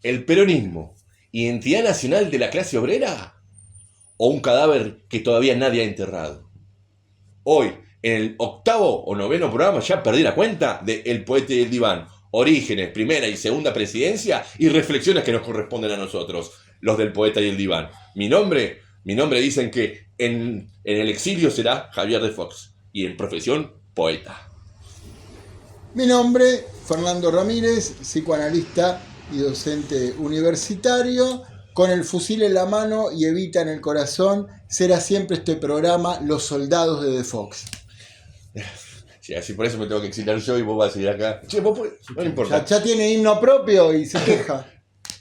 ¿El peronismo, identidad nacional de la clase obrera? ¿O un cadáver que todavía nadie ha enterrado? Hoy, en el 8º o 9º programa, ya perdí la cuenta de El Poeta y el Diván. Orígenes, primera y segunda presidencia y reflexiones que nos corresponden a nosotros, los del Poeta y el Diván. Mi nombre dicen que en el exilio será Javier de Fox y en profesión, poeta. Mi nombre, Fernando Ramírez, psicoanalista y docente universitario. Con el fusil en la mano y Evita en el corazón, será siempre este programa Los Soldados de The Fox. Sí, así por eso me tengo que exiliar yo y vos vas a ir acá. Che, vos no importa. Ya tiene himno propio y se queja.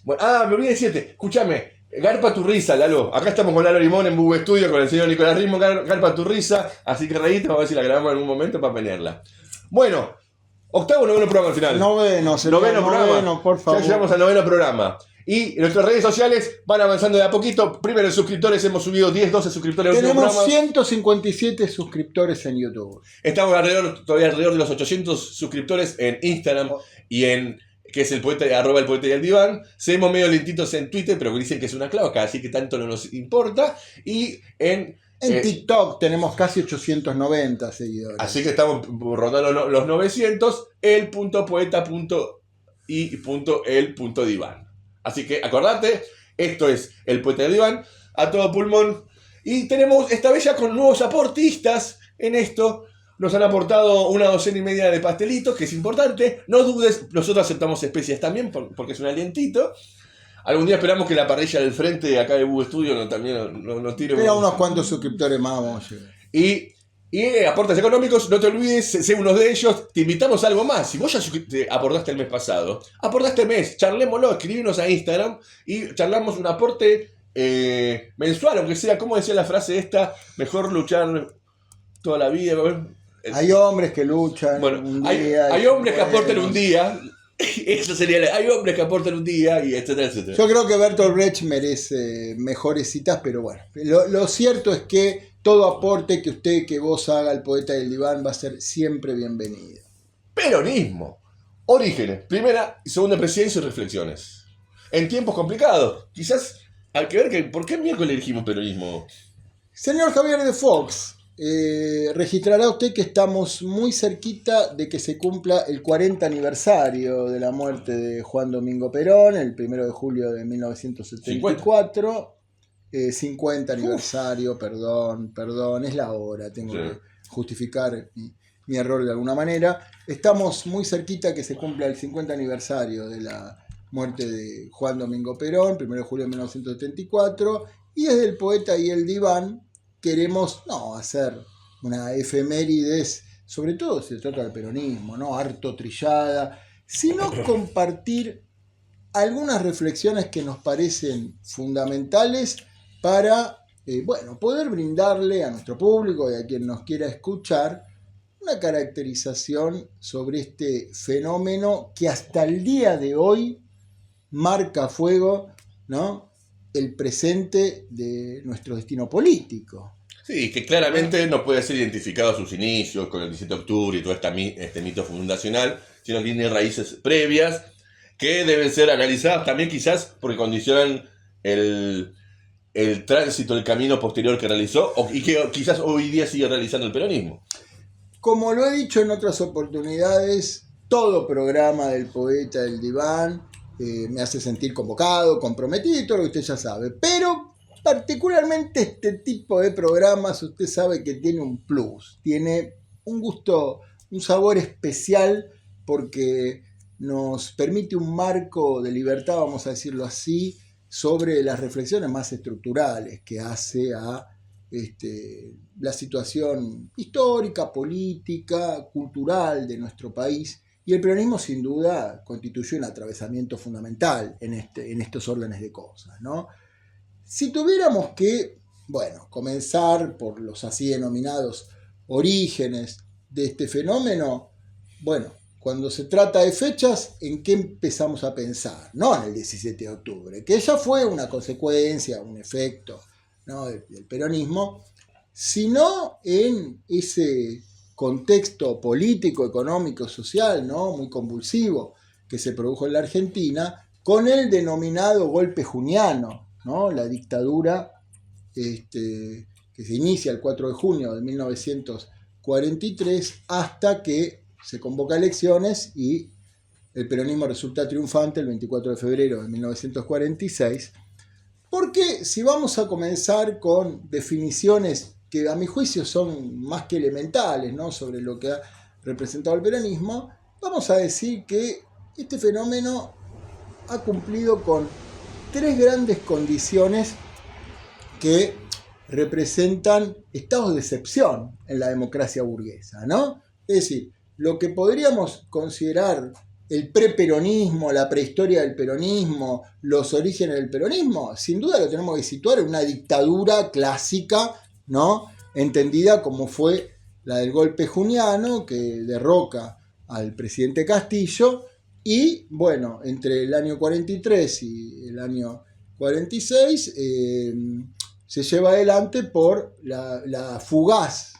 Bueno, me olvidé decirte, escúchame, garpa tu risa, Lalo. Acá estamos con Lalo Limón en Bube Studio con el señor Nicolás Rismo, garpa tu risa, así que reíte, vamos a ver si la grabamos en algún momento para penearla. Bueno, 8º o 9º programa al final. Noveno programa, por favor. Ya llegamos al 9º programa. Y en nuestras redes sociales van avanzando de a poquito. Primero en suscriptores hemos subido 10-12 suscriptores. Tenemos 157 suscriptores en YouTube. Estamos todavía alrededor de los 800 suscriptores en Instagram y en... que es el poeta, @el poeta y el diván. Seguimos medio lentitos en Twitter, pero dicen que es una cloaca, así que tanto no nos importa. Y en TikTok tenemos casi 890 seguidores. Así que estamos rondando los 900, el.poeta.y.el.diván. Así que acordate, esto es El Poeta y el Diván, a todo pulmón. Y tenemos esta vez ya con nuevos aportistas en esto. Nos han aportado una docena y media de pastelitos, que es importante. No dudes, nosotros aceptamos especias también, porque es un alientito. Algún día esperamos que la parrilla del frente acá de Bube Studio también nos tire. Pero unos cuantos suscriptores más vamos a llegar. Y aportes económicos, no te olvides, sé uno de ellos. Te invitamos a algo más. Si vos ya te aportaste el mes pasado, aportaste el mes, charlémoslo, escribinos a Instagram y charlamos un aporte mensual, aunque sea, ¿cómo decía la frase esta? Mejor luchar toda la vida. Hay hombres que luchan un día. Hay hombres que aporten un día. Eso sería, hay hombres que aportan un día y etcétera, etcétera. Yo creo que Bertolt Brecht merece mejores citas, pero bueno, lo cierto es que todo aporte que vos haga El Poeta y el Diván va a ser siempre bienvenido. Peronismo, orígenes, primera y segunda presidencia y reflexiones. En tiempos complicados, quizás hay que ver por qué miércoles elegimos peronismo. Señor Javier de Fox, registrará usted que estamos muy cerquita de que se cumpla el 40 aniversario de la muerte de Juan Domingo Perón, el 1 de julio de 1974. 50 aniversario, perdón, es la hora, tengo que justificar mi error de alguna manera. Estamos muy cerquita que se cumpla el 50 aniversario de la muerte de Juan Domingo Perón, 1 de julio de 1974, y desde El Poeta y el Diván queremos hacer una efemérides, sobre todo si se trata del peronismo, no harto trillada, sino compartir algunas reflexiones que nos parecen fundamentales para poder brindarle a nuestro público y a quien nos quiera escuchar una caracterización sobre este fenómeno que hasta el día de hoy marca a fuego, ¿no?, el presente de nuestro destino político. Sí, que claramente no puede ser identificado a sus inicios con el 17 de octubre y todo este mito fundacional, sino que tiene raíces previas que deben ser analizadas también quizás porque condicionan el tránsito, el camino posterior que realizó y que quizás hoy día sigue realizando el peronismo. Como lo he dicho en otras oportunidades, todo programa del Poeta del Diván me hace sentir convocado, comprometido y todo lo que usted ya sabe. Pero particularmente este tipo de programas usted sabe que tiene un plus, tiene un gusto, un sabor especial porque nos permite un marco de libertad, vamos a decirlo así, sobre las reflexiones más estructurales que hace a la situación histórica, política, cultural de nuestro país. Y el peronismo sin duda constituye un atravesamiento fundamental en estos órdenes de cosas, ¿no? Si tuviéramos que, comenzar por los así denominados orígenes de este fenómeno, cuando se trata de fechas, ¿en qué empezamos a pensar? No en el 17 de octubre, que ya fue una consecuencia, un efecto, ¿no?, del peronismo, sino en ese contexto político, económico, social, ¿no?, muy convulsivo que se produjo en la Argentina con el denominado golpe juniano, ¿no? La dictadura que se inicia el 4 de junio de 1943 hasta que se convoca elecciones y el peronismo resulta triunfante el 24 de febrero de 1946. Porque si vamos a comenzar con definiciones que a mi juicio son más que elementales, ¿no?, sobre lo que ha representado el peronismo, vamos a decir que este fenómeno ha cumplido con tres grandes condiciones que representan estados de excepción en la democracia burguesa, ¿no? Es decir, lo que podríamos considerar el preperonismo, la prehistoria del peronismo, los orígenes del peronismo, sin duda lo tenemos que situar en una dictadura clásica, ¿no?, entendida como fue la del golpe juniano, que derroca al presidente Castillo, y bueno, entre el año 43 y el año 46 se lleva adelante por la fugaz,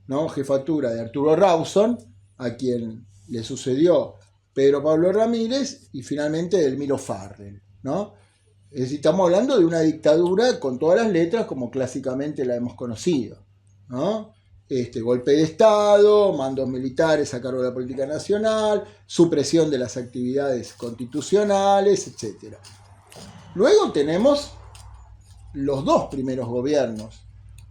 ¿no?, jefatura de Arturo Rawson, a quien le sucedió Pedro Pablo Ramírez, y finalmente de Elmiro Farrell, ¿no? Es decir, estamos hablando de una dictadura con todas las letras como clásicamente la hemos conocido, ¿no? Golpe de Estado, mandos militares a cargo de la política nacional, supresión de las actividades constitucionales, etc. Luego tenemos los dos primeros gobiernos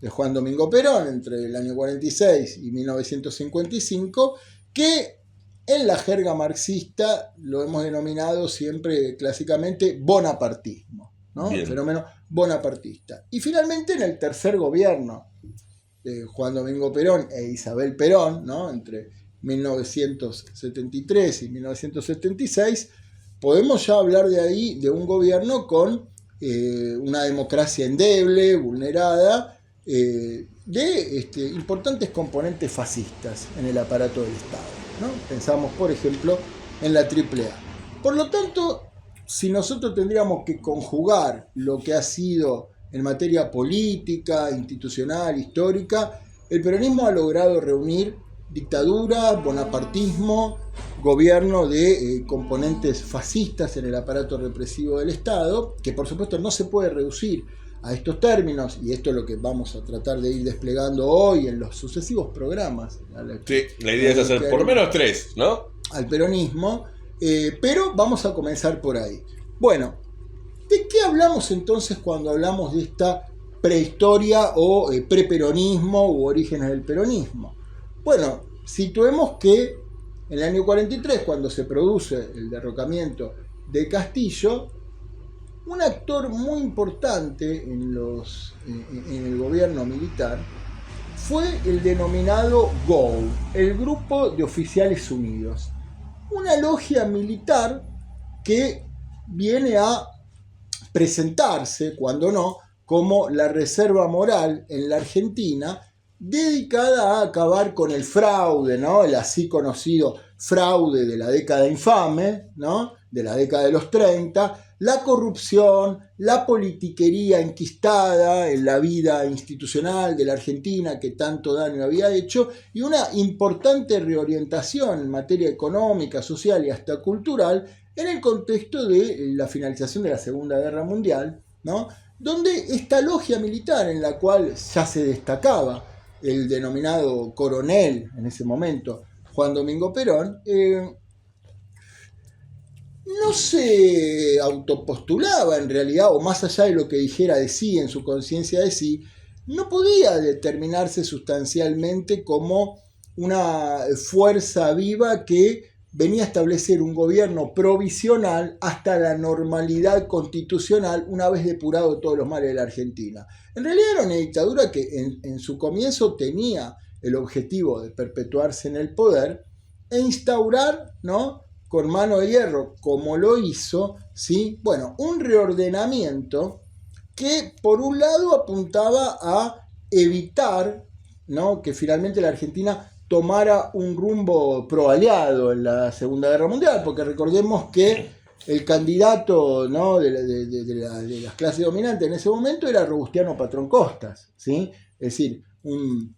de Juan Domingo Perón entre el año 46 y 1955, que en la jerga marxista lo hemos denominado siempre clásicamente bonapartismo, ¿no? El fenómeno bonapartista. Y finalmente en el tercer gobierno de Juan Domingo Perón e Isabel Perón, ¿no?, entre 1973 y 1976, podemos ya hablar de ahí de un gobierno con una democracia endeble, vulnerada, de importantes componentes fascistas en el aparato del Estado, ¿no? Pensamos, por ejemplo, en la AAA. Por lo tanto, si nosotros tendríamos que conjugar lo que ha sido en materia política, institucional, histórica, el peronismo ha logrado reunir dictadura, bonapartismo, gobierno de componentes fascistas en el aparato represivo del Estado, que por supuesto no se puede reducir a estos términos, y esto es lo que vamos a tratar de ir desplegando hoy en los sucesivos programas. Sí, la idea es hacer por lo menos 3, ¿no? Al peronismo, pero vamos a comenzar por ahí. Bueno, ¿de qué hablamos entonces cuando hablamos de esta prehistoria o preperonismo u orígenes del peronismo? Bueno, situemos que en el año 43, cuando se produce el derrocamiento de Castillo, un actor muy importante en el gobierno militar fue el denominado GOU, el Grupo de Oficiales Unidos, una logia militar que viene a presentarse, cuando no, como la reserva moral en la Argentina, dedicada a acabar con el fraude, ¿no?, el así conocido fraude de la década infame, ¿no?, de la década de los 30, la corrupción, la politiquería enquistada en la vida institucional de la Argentina que tanto daño había hecho, y una importante reorientación en materia económica, social y hasta cultural en el contexto de la finalización de la Segunda Guerra Mundial, ¿no?, donde esta logia militar en la cual ya se destacaba el denominado coronel en ese momento, Juan Domingo Perón, no se autopostulaba en realidad, o más allá de lo que dijera de sí en su conciencia de sí, no podía determinarse sustancialmente como una fuerza viva que venía a establecer un gobierno provisional hasta la normalidad constitucional una vez depurado todos los males de la Argentina. En realidad era una dictadura que en su comienzo tenía el objetivo de perpetuarse en el poder e instaurar, ¿no?, con mano de hierro, como lo hizo, ¿sí?, bueno, un reordenamiento que por un lado apuntaba a evitar, ¿no?, que finalmente la Argentina tomara un rumbo pro-aliado en la Segunda Guerra Mundial, porque recordemos que el candidato, ¿no?, de las clases dominantes en ese momento era Robustiano Patrón Costas, ¿sí?, es decir, un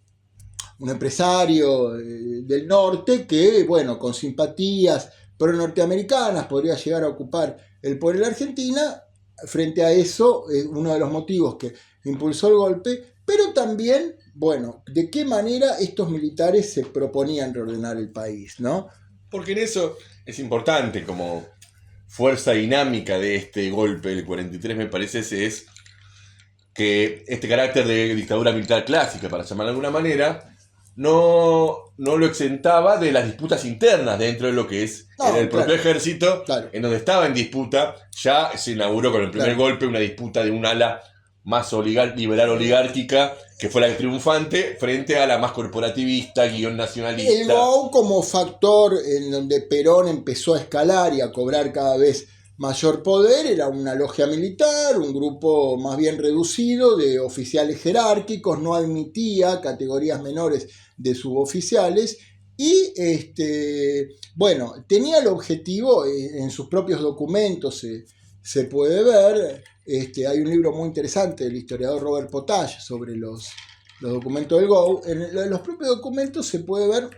empresario del norte que, bueno, con simpatías pro-norteamericanas, podría llegar a ocupar el poder en la Argentina. Frente a eso, uno de los motivos que impulsó el golpe, pero también, bueno, de qué manera estos militares se proponían reordenar el país, ¿no? Porque en eso es importante, como fuerza dinámica de este golpe del 43, me parece, es que este carácter de dictadura militar clásica, para llamarlo de alguna manera, no lo exentaba de las disputas internas dentro de lo que es el propio ejército, en donde estaba en disputa. Ya se inauguró con el primer golpe una disputa de un ala más liberal oligárquica, que fue la triunfante, frente a la más corporativista, guión nacionalista. El GO como factor en donde Perón empezó a escalar y a cobrar cada vez mayor poder, era una logia militar, un grupo más bien reducido de oficiales jerárquicos, no admitía categorías menores de suboficiales y bueno, tenía el objetivo, en sus propios documentos se puede ver, hay un libro muy interesante del historiador Robert Potage sobre los documentos del GO. En los propios documentos se puede ver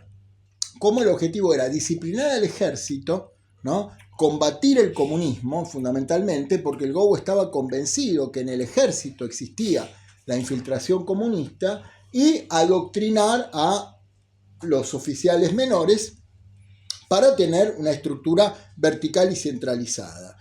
cómo el objetivo era disciplinar al ejército, ¿no? Combatir el comunismo fundamentalmente, porque el GO estaba convencido que en el ejército existía la infiltración comunista, y adoctrinar a los oficiales menores para tener una estructura vertical y centralizada.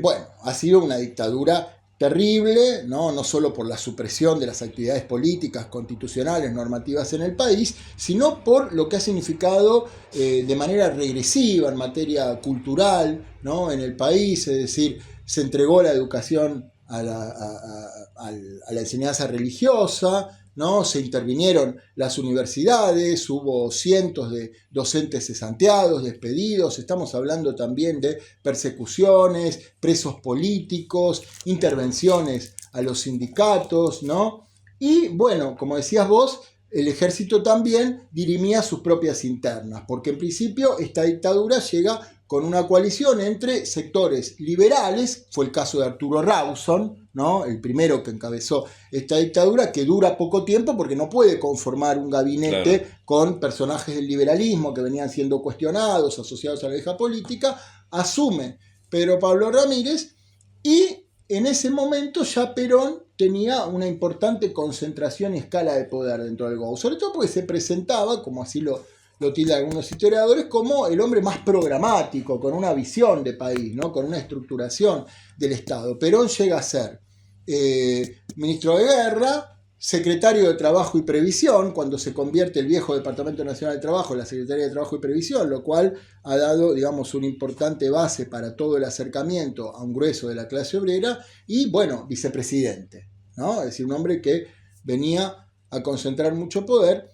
Bueno, ha sido una dictadura terrible, no solo por la supresión de las actividades políticas, constitucionales, normativas en el país, sino por lo que ha significado de manera regresiva en materia cultural, ¿no? En el país, es decir, se entregó la educación a la enseñanza religiosa, ¿no? Se intervinieron las universidades, hubo cientos de docentes cesanteados, despedidos, estamos hablando también de persecuciones, presos políticos, intervenciones a los sindicatos, ¿no? Y bueno, como decías vos, el ejército también dirimía sus propias internas, porque en principio esta dictadura llega con una coalición entre sectores liberales, fue el caso de Arturo Rawson, ¿no? El primero que encabezó esta dictadura, que dura poco tiempo porque no puede conformar un gabinete con personajes del liberalismo que venían siendo cuestionados, asociados a la vieja política. Asume Pedro Pablo Ramírez y en ese momento ya Perón tenía una importante concentración y escala de poder dentro del GO, sobre todo porque se presentaba, como así lo tildan algunos historiadores, como el hombre más programático, con una visión de país, ¿no? Con una estructuración del Estado. Perón llega a ser ministro de Guerra, secretario de Trabajo y Previsión, cuando se convierte el viejo Departamento Nacional de Trabajo en la Secretaría de Trabajo y Previsión, lo cual ha dado, digamos, una importante base para todo el acercamiento a un grueso de la clase obrera, y, bueno, vicepresidente, ¿no? Es decir, un hombre que venía a concentrar mucho poder.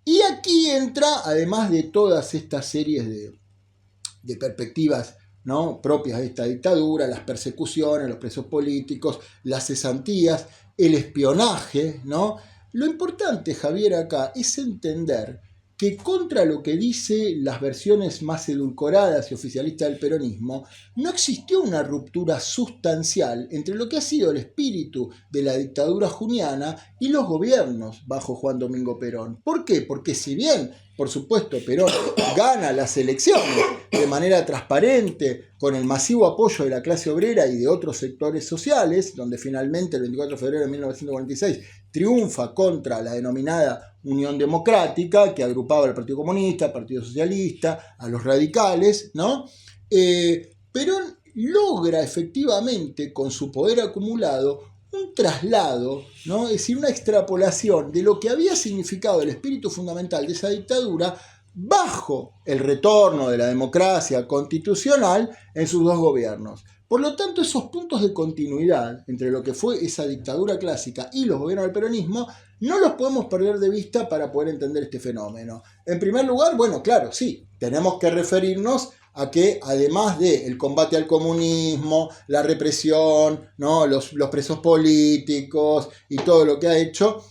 Y aquí entra, además de todas estas series de perspectivas, ¿no? Propias de esta dictadura, las persecuciones, los presos políticos, las cesantías, el espionaje, ¿no? Lo importante, Javier, acá es entender que contra lo que dicen las versiones más edulcoradas y oficialistas del peronismo, no existió una ruptura sustancial entre lo que ha sido el espíritu de la dictadura juniana y los gobiernos bajo Juan Domingo Perón. ¿Por qué? Porque si bien, por supuesto, Perón gana las elecciones de manera transparente, con el masivo apoyo de la clase obrera y de otros sectores sociales, donde finalmente el 24 de febrero de 1946 triunfa contra la denominada Unión Democrática, que agrupaba al Partido Comunista, al Partido Socialista, a los radicales, ¿no? Perón logra efectivamente, con su poder acumulado, un traslado, ¿no? Es decir, una extrapolación de lo que había significado el espíritu fundamental de esa dictadura bajo el retorno de la democracia constitucional en sus dos gobiernos. Por lo tanto, esos puntos de continuidad entre lo que fue esa dictadura clásica y los gobiernos del peronismo no los podemos perder de vista para poder entender este fenómeno. En primer lugar, bueno, claro, sí, tenemos que referirnos a que además del combate al comunismo, la represión, ¿no? los presos políticos y todo lo que ha hecho,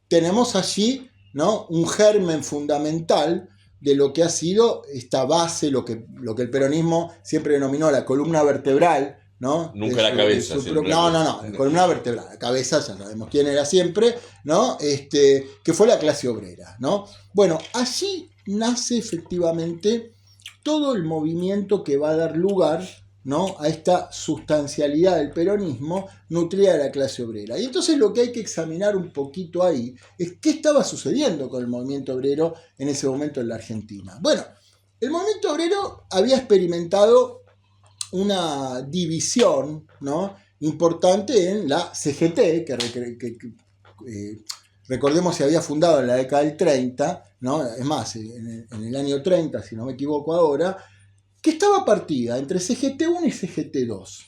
tenemos allí, ¿no? Un germen fundamental de lo que ha sido esta base, lo que el peronismo siempre denominó la columna vertebral, ¿no? Nunca la cabeza. No, la columna vertebral, la cabeza ya sabemos quién era siempre, ¿no? Que fue la clase obrera, ¿no? Bueno, allí nace efectivamente todo el movimiento que va a dar lugar, ¿no?, a esta sustancialidad del peronismo nutrida de la clase obrera. Y entonces lo que hay que examinar un poquito ahí es qué estaba sucediendo con el movimiento obrero en ese momento en la Argentina. Bueno, el movimiento obrero había experimentado una división, ¿no?, importante en la CGT, recordemos se había fundado en la década del 30, ¿no?, es más, en el año 30, si no me equivoco ahora, que estaba partida entre CGT1 y CGT2,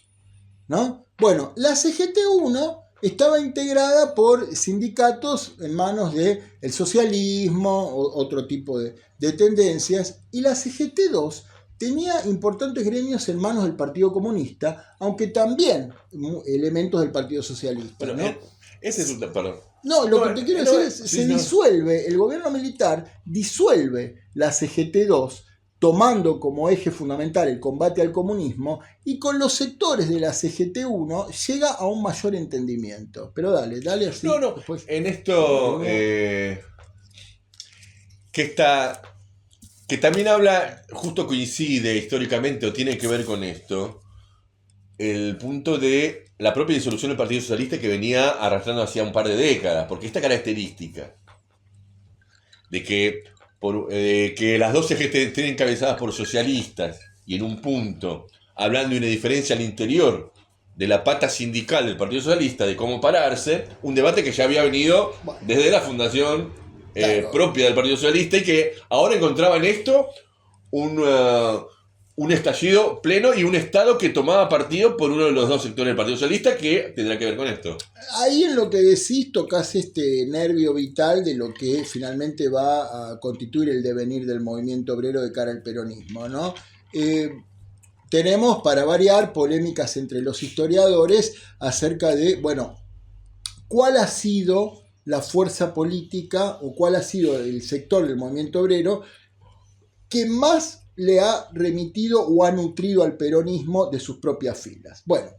¿no? Bueno, la CGT1 estaba integrada por sindicatos en manos del socialismo, otro tipo de tendencias, y la CGT2 tenía importantes gremios en manos del Partido Comunista, aunque también elementos del Partido Socialista, Bueno, ¿no? ese es un... Perdón. No, lo que te quiero decir es, sí, se disuelve, el gobierno militar disuelve la CGT2, tomando como eje fundamental el combate al comunismo, y con los sectores de la CGT1 llega a un mayor entendimiento. Pero dale así. No, después, en esto que también habla, justo coincide históricamente o tiene que ver con esto, el punto de la propia disolución del Partido Socialista que venía arrastrando hacia un par de décadas, porque esta característica de que las dos CGT estén encabezadas por socialistas y en un punto hablando de una diferencia al interior de la pata sindical del Partido Socialista, de cómo pararse, un debate que ya había venido desde la fundación propia del Partido Socialista y que ahora encontraba en esto un estallido pleno y un Estado que tomaba partido por uno de los dos sectores del Partido Socialista que tendrá que ver con esto. Ahí en lo que decís tocas este nervio vital de lo que finalmente va a constituir el devenir del movimiento obrero de cara al peronismo, ¿no? Tenemos, para variar, polémicas entre los historiadores acerca de, bueno, cuál ha sido la fuerza política o cuál ha sido el sector del movimiento obrero que más le ha remitido o ha nutrido al peronismo de sus propias filas. Bueno,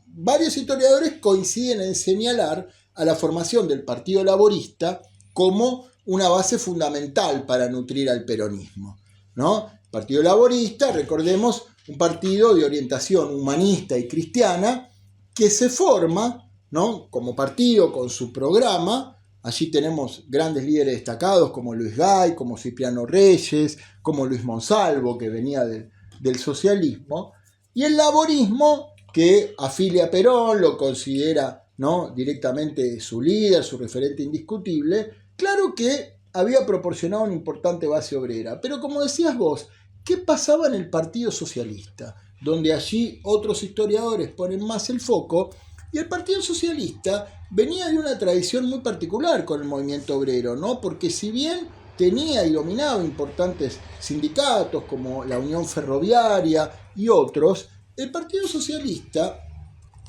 varios historiadores coinciden en señalar a la formación del Partido Laborista como una base fundamental para nutrir al peronismo, ¿no? Partido Laborista, recordemos, un partido de orientación humanista y cristiana que se forma, ¿no?, como partido con su programa. Allí tenemos grandes líderes destacados como Luis Gay, como Cipriano Reyes, como Luis Monsalvo, que venía del socialismo, y el laborismo, que afilia a Perón, lo considera, ¿no?, directamente su líder, su referente indiscutible. Claro que había proporcionado una importante base obrera, pero como decías vos, ¿qué pasaba en el Partido Socialista? Donde allí otros historiadores ponen más el foco, y el Partido Socialista venía de una tradición muy particular con el movimiento obrero, ¿no? Porque si bien tenía y dominaba importantes sindicatos como la Unión Ferroviaria y otros, el Partido Socialista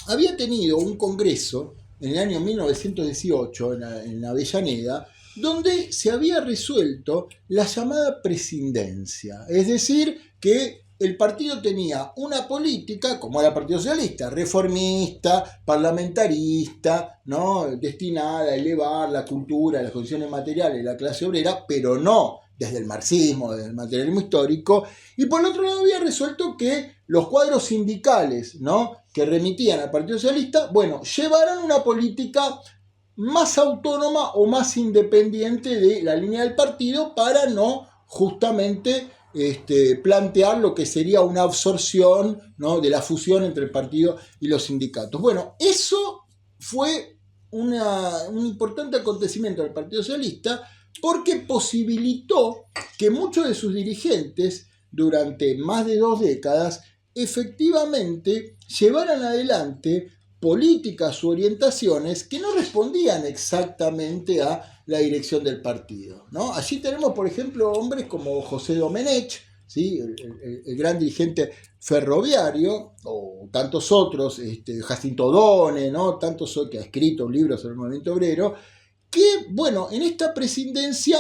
había tenido un congreso en el año 1918 en Avellaneda, donde se había resuelto la llamada prescindencia, es decir, que el partido tenía una política, como era el Partido Socialista, reformista, parlamentarista, ¿no?, destinada a elevar la cultura, las condiciones materiales de la clase obrera, pero no desde el marxismo, desde el materialismo histórico, y por el otro lado había resuelto que los cuadros sindicales, ¿no?, que remitían al Partido Socialista, bueno, llevaran una política más autónoma o más independiente de la línea del partido para no justamente plantear lo que sería una absorción, ¿no?, de la fusión entre el partido y los sindicatos. Bueno, eso fue un importante acontecimiento del Partido Socialista porque posibilitó que muchos de sus dirigentes durante más de 2 décadas efectivamente llevaran adelante políticas u orientaciones que no respondían exactamente a la dirección del partido, ¿no? Allí tenemos, por ejemplo, hombres como José Domenech, ¿sí?, el gran dirigente ferroviario, o tantos otros, Jacinto Done, ¿no?, tantos otros que ha escrito libros sobre el movimiento obrero, que, bueno, en esta prescindencia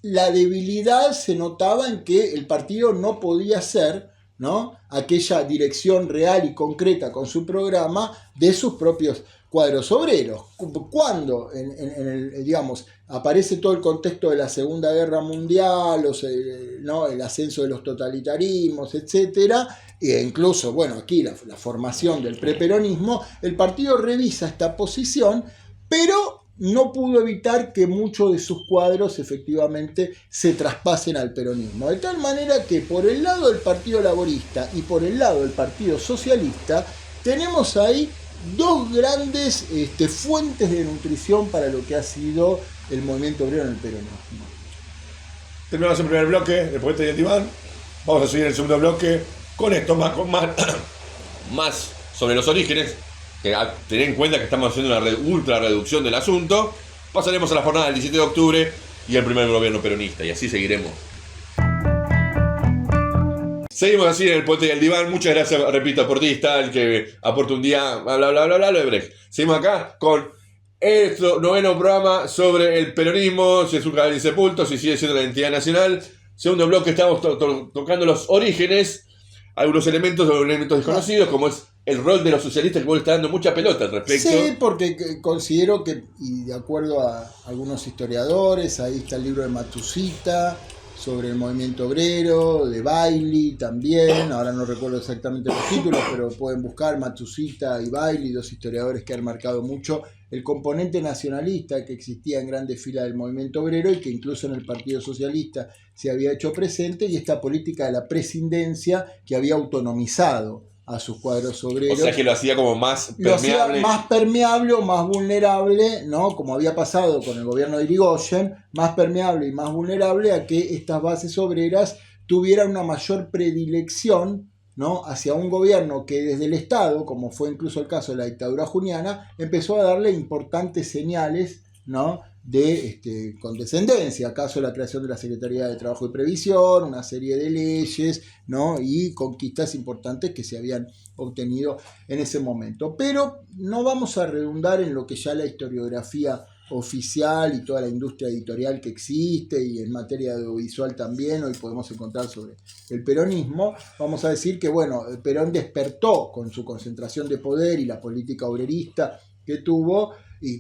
la debilidad se notaba en que el partido no podía ser, ¿no?, aquella dirección real y concreta con su programa de sus propios cuadros obreros. Cuando, digamos, aparece todo el contexto de la Segunda Guerra Mundial, ¿no? El ascenso de los totalitarismos, etcétera, e incluso, bueno, aquí la formación del preperonismo, el partido revisa esta posición, pero no pudo evitar que muchos de sus cuadros efectivamente se traspasen al peronismo. De tal manera que por el lado del Partido Laborista y por el lado del Partido Socialista tenemos ahí dos grandes fuentes de nutrición para lo que ha sido el movimiento obrero en el peronismo. Terminamos el primer bloque, el poeta y el diván. Vamos a seguir en el segundo bloque con esto, más sobre los orígenes. Que tener en cuenta que estamos haciendo una ultra reducción del asunto. Pasaremos a la jornada del 17 de octubre y el primer gobierno peronista, y así seguiremos. Seguimos así en el poeta y el diván. Muchas gracias, repito, a Portista, el que aporta un día, bla, bla, bla, bla, bla, lo de Brecht. Seguimos acá con el noveno programa sobre el peronismo, si es un cabal insepulto, si sigue siendo la identidad nacional. Segundo bloque, estamos tocando los orígenes, algunos elementos desconocidos, como es el rol de los socialistas, que vos le está dando mucha pelota al respecto. Sí, porque considero que, y de acuerdo a algunos historiadores, ahí está el libro de Matsushita sobre el movimiento obrero, de Bailey también, ahora no recuerdo exactamente los títulos, pero pueden buscar Matsushita y Bailey, dos historiadores que han marcado mucho el componente nacionalista que existía en grandes filas del movimiento obrero y que incluso en el Partido Socialista se había hecho presente, y esta política de la prescindencia que había autonomizado a sus cuadros obreros. O sea que lo hacía como más permeable. Lo hacía más permeable o más vulnerable, ¿no? Como había pasado con el gobierno de Irigoyen, más permeable y más vulnerable a que estas bases obreras tuvieran una mayor predilección, ¿no? Hacia un gobierno que desde el Estado, como fue incluso el caso de la dictadura juniana, empezó a darle importantes señales, ¿no? De condescendencia, acaso la creación de la Secretaría de Trabajo y Previsión, una serie de leyes, ¿no? Y conquistas importantes que se habían obtenido en ese momento. Pero no vamos a redundar en lo que ya la historiografía oficial y toda la industria editorial que existe, y en materia audiovisual también hoy podemos encontrar sobre el peronismo. Vamos a decir que, bueno, Perón despertó con su concentración de poder y la política obrerista que tuvo,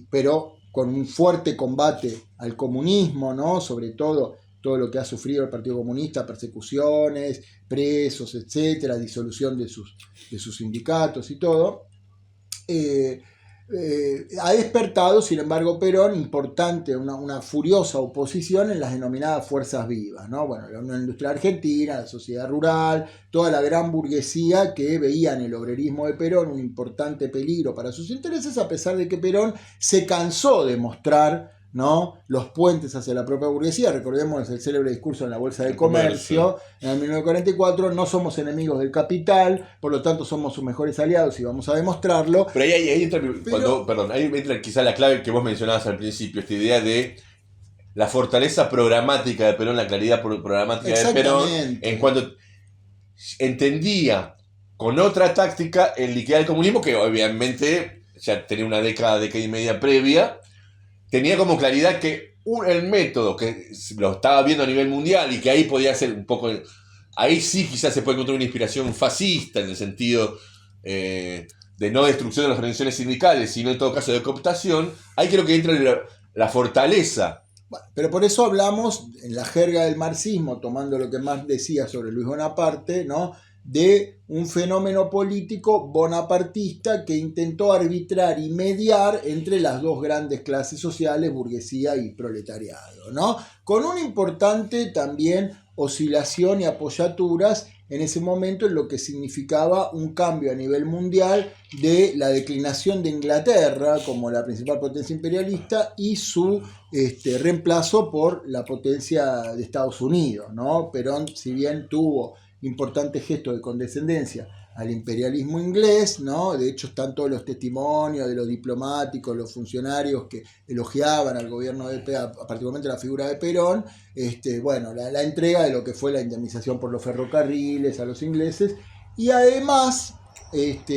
pero con un fuerte combate al comunismo, ¿no? Sobre todo lo que ha sufrido el Partido Comunista, persecuciones, presos, etcétera, disolución de sus sindicatos y todo. Ha despertado, sin embargo, Perón, importante, una furiosa oposición en las denominadas fuerzas vivas, ¿no? Bueno, la Unión Industrial Argentina, la sociedad rural, toda la gran burguesía que veía en el obrerismo de Perón un importante peligro para sus intereses, a pesar de que Perón se cansó de mostrar, ¿no? Los puentes hacia la propia burguesía. Recordemos el célebre discurso en la Bolsa de Comercio en el 1944: no somos enemigos del capital, por lo tanto somos sus mejores aliados y vamos a demostrarlo. Pero ahí entra quizá la clave que vos mencionabas al principio, esta idea de la fortaleza programática de Perón, la claridad programática de Perón, en cuanto entendía con otra táctica el liquidar el comunismo, que obviamente ya tenía una década y media previa. Tenía como claridad que el método que lo estaba viendo a nivel mundial y que ahí podía ser un poco... Ahí sí quizás se puede encontrar una inspiración fascista en el sentido de no destrucción de las organizaciones sindicales, sino en todo caso de cooptación. Ahí creo que entra la fortaleza. Bueno, pero por eso hablamos en la jerga del marxismo, tomando lo que Marx decía sobre Luis Bonaparte, ¿no? De un fenómeno político bonapartista que intentó arbitrar y mediar entre las dos grandes clases sociales, burguesía y proletariado, ¿no? Con una importante también oscilación y apoyaturas en ese momento en lo que significaba un cambio a nivel mundial de la declinación de Inglaterra como la principal potencia imperialista y su reemplazo por la potencia de Estados Unidos, ¿no? Perón, si bien tuvo importante gesto de condescendencia al imperialismo inglés, ¿no? De hecho están todos los testimonios de los diplomáticos, los funcionarios que elogiaban al gobierno de Perón, particularmente la figura de Perón, bueno, la entrega de lo que fue la indemnización por los ferrocarriles a los ingleses, y además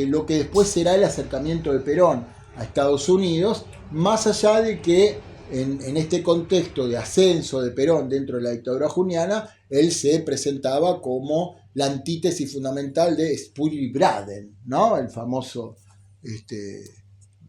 lo que después será el acercamiento de Perón a Estados Unidos, más allá de que en este contexto de ascenso de Perón dentro de la dictadura juniana, él se presentaba como la antítesis fundamental de Spury-Braden, ¿no? El famoso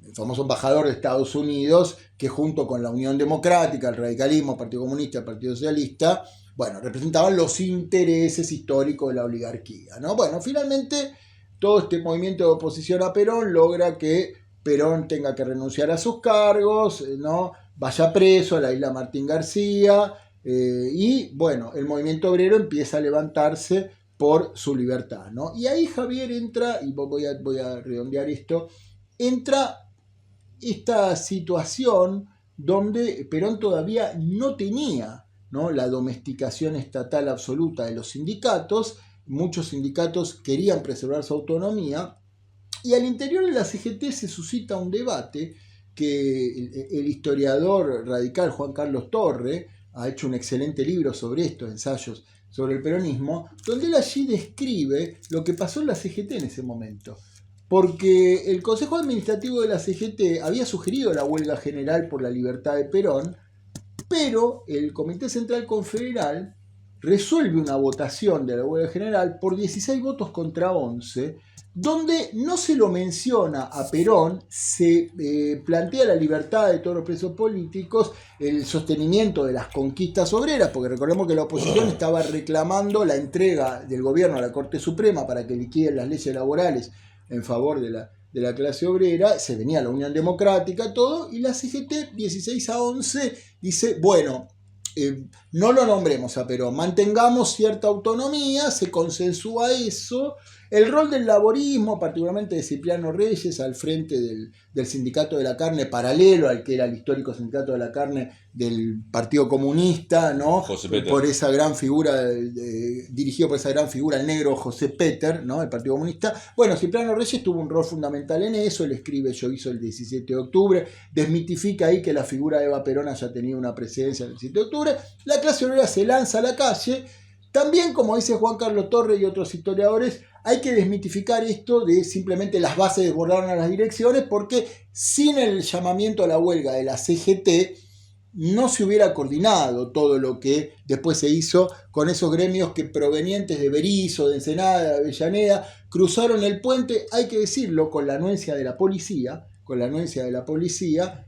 el famoso embajador de Estados Unidos, que junto con la Unión Democrática, el radicalismo, el Partido Comunista, el Partido Socialista, bueno, representaban los intereses históricos de la oligarquía, ¿no? Bueno, finalmente todo este movimiento de oposición a Perón logra que Perón tenga que renunciar a sus cargos, ¿no? Vaya preso a la isla Martín García, y bueno, el movimiento obrero empieza a levantarse por su libertad, ¿no? Y ahí Javier entra, y voy a redondear esto, entra esta situación donde Perón todavía no tenía, ¿no?, la domesticación estatal absoluta de los sindicatos. Muchos sindicatos querían preservar su autonomía, y al interior de la CGT se suscita un debate que el historiador radical Juan Carlos Torre ha hecho un excelente libro sobre esto, Ensayos sobre el peronismo, donde él allí describe lo que pasó en la CGT en ese momento. Porque el Consejo Administrativo de la CGT había sugerido la huelga general por la libertad de Perón, pero el Comité Central Confederal resuelve una votación de la huelga general por 16 votos contra 11, donde no se lo menciona a Perón, se plantea la libertad de todos los presos políticos, el sostenimiento de las conquistas obreras, porque recordemos que la oposición estaba reclamando la entrega del gobierno a la Corte Suprema para que liquiden las leyes laborales en favor de la clase obrera, se venía la Unión Democrática, todo, y la CGT 16-11 dice, bueno, no lo nombremos a Perón, mantengamos cierta autonomía, se consensúa eso. El rol del laborismo, particularmente de Cipriano Reyes, al frente del Sindicato de la Carne, paralelo al que era el histórico Sindicato de la Carne del Partido Comunista, ¿no? Por esa gran figura, dirigido por esa gran figura, el negro José Peter, ¿no?, el Partido Comunista. Bueno, Cipriano Reyes tuvo un rol fundamental en eso, él escribe Yo hizo el 17 de octubre, desmitifica ahí que la figura de Eva Perón haya tenido una presencia el 17 de octubre, la clase obrera se lanza a la calle. También, como dice Juan Carlos Torre y otros historiadores, hay que desmitificar esto de simplemente las bases desbordaron a las direcciones, porque sin el llamamiento a la huelga de la CGT no se hubiera coordinado todo lo que después se hizo con esos gremios que, provenientes de Berisso, de Ensenada, de Avellaneda, cruzaron el puente, hay que decirlo, con la anuencia de la policía,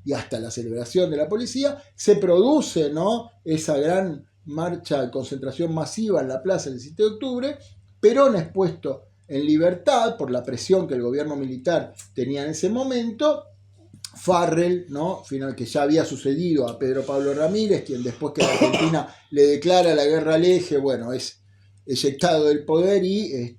y hasta la celebración de la policía, se produce, ¿no?, esa gran marcha, concentración masiva en la plaza el 17 de octubre, Perón es puesto en libertad por la presión que el gobierno militar tenía en ese momento. Farrell, ¿no?, que ya había sucedido a Pedro Pablo Ramírez, quien después que la Argentina le declara la guerra al eje, bueno, es eyectado del poder, y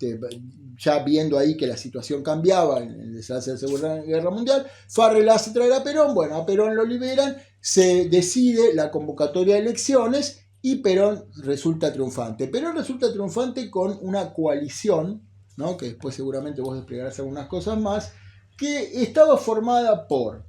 ya viendo ahí que la situación cambiaba en el desastre de la Segunda Guerra Mundial, Farrell hace traer a Perón, bueno, a Perón lo liberan, se decide la convocatoria de elecciones, y Perón resulta triunfante. Perón resulta triunfante con una coalición, ¿no?, que después seguramente vos desplegarás algunas cosas más, que estaba formada por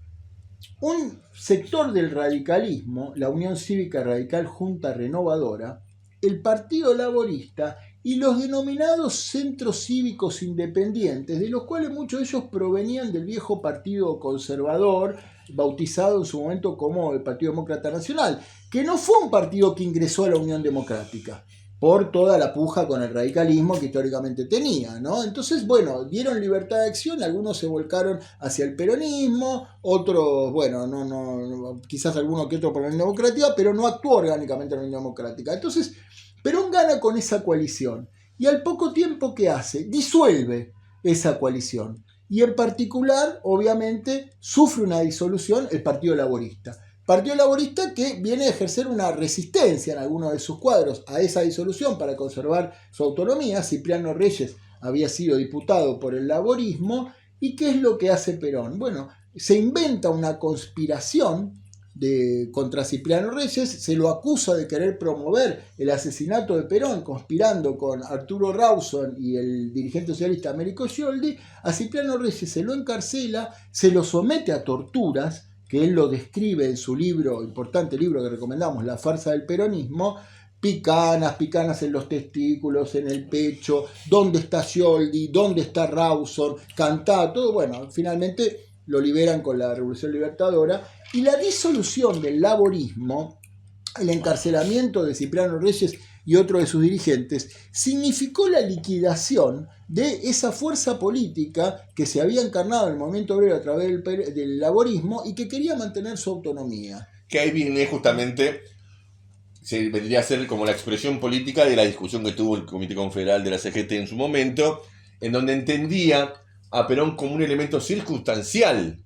un sector del radicalismo, la Unión Cívica Radical Junta Renovadora, el Partido Laborista y los denominados centros cívicos independientes, de los cuales muchos de ellos provenían del viejo Partido Conservador, bautizado en su momento como el Partido Demócrata Nacional, que no fue un partido que ingresó a la Unión Democrática, por toda la puja con el radicalismo que históricamente tenía, ¿no? Entonces, bueno, dieron libertad de acción, algunos se volcaron hacia el peronismo, otros, bueno, no, quizás alguno que otro por la Unión Democrática, pero no actuó orgánicamente en la Unión Democrática. Entonces, Perón gana con esa coalición, y al poco tiempo, ¿qué hace? Disuelve esa coalición, y en particular, obviamente, sufre una disolución el Partido Laborista. Partido Laborista que viene a ejercer una resistencia en algunos de sus cuadros a esa disolución para conservar su autonomía. Cipriano Reyes había sido diputado por el laborismo. ¿Y qué es lo que hace Perón? Bueno, se inventa una conspiración contra Cipriano Reyes, se lo acusa de querer promover el asesinato de Perón, conspirando con Arturo Rawson y el dirigente socialista Américo Scioldi. A Cipriano Reyes se lo encarcela, se lo somete a torturas, que él lo describe en su libro, importante libro que recomendamos, La farsa del peronismo, picanas en los testículos, en el pecho, dónde está Scioldi, dónde está Rawson, cantá, todo. Bueno, finalmente lo liberan con la Revolución Libertadora, y la disolución del laborismo, el encarcelamiento de Cipriano Reyes y otro de sus dirigentes, significó la liquidación de esa fuerza política que se había encarnado en el movimiento obrero a través del laborismo y que quería mantener su autonomía. Que ahí viene justamente, se vendría a ser como la expresión política de la discusión que tuvo el Comité Confederal de la CGT en su momento, en donde entendía a Perón como un elemento circunstancial.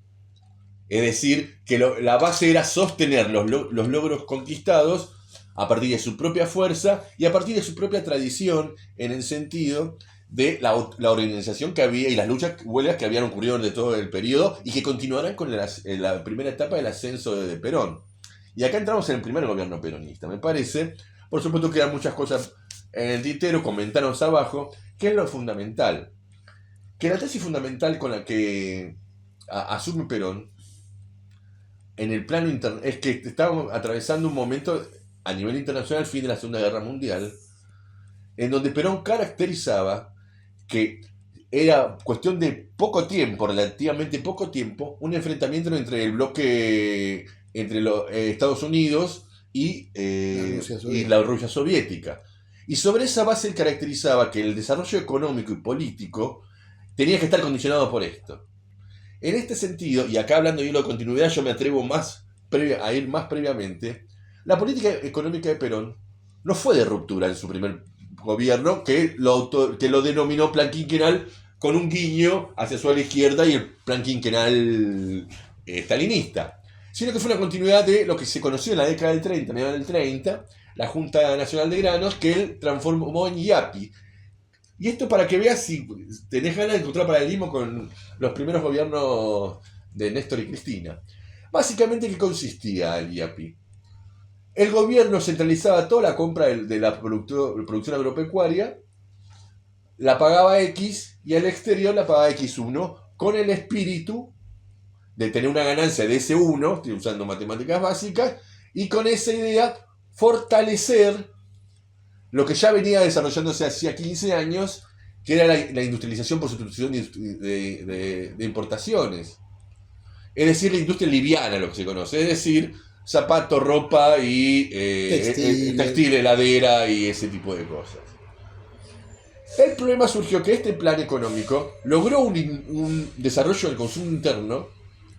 Es decir, que la base era sostener los logros conquistados a partir de su propia fuerza y a partir de su propia tradición, en el sentido de la organización que había y las huelgas que habían ocurrido durante todo el periodo y que continuarán con la primera etapa del ascenso de Perón. Y acá entramos en el primer gobierno peronista, me parece. Por supuesto quedan muchas cosas en el tintero, comentaros abajo, que es lo fundamental. Que la tesis fundamental con la que asume Perón en el plano interno es que estábamos atravesando un momento a nivel internacional, fin de la Segunda Guerra Mundial, en donde Perón caracterizaba que era cuestión de poco tiempo, relativamente poco tiempo, un enfrentamiento entre el bloque entre los Estados Unidos y la Rusia soviética. Y sobre esa base él caracterizaba que el desarrollo económico y político tenía que estar condicionado por esto. En este sentido, y acá hablando de hilo de continuidad, yo me atrevo a ir más previamente, la política económica de Perón no fue de ruptura en su primer gobierno, que lo denominó plan quinquenal con un guiño hacia su ala izquierda y el plan quinquenal stalinista, sino que fue una continuidad de lo que se conoció en la década del 30, mediados del 30, la Junta Nacional de Granos, que él transformó en IAPI. Y esto para que veas si tenés ganas de encontrar paralelismo con los primeros gobiernos de Néstor y Cristina. Básicamente, ¿qué consistía el IAPI? El gobierno centralizaba toda la compra de la producción agropecuaria, la pagaba X y al exterior la pagaba X1, con el espíritu de tener una ganancia de ese 1, estoy usando matemáticas básicas, y con esa idea fortalecer lo que ya venía desarrollándose hacía 15 años, que era la industrialización por sustitución de importaciones. Es decir, la industria liviana, lo que se conoce, es decir, zapatos, ropa y textil, heladera y ese tipo de cosas. El problema surgió que este plan económico logró un desarrollo del consumo interno,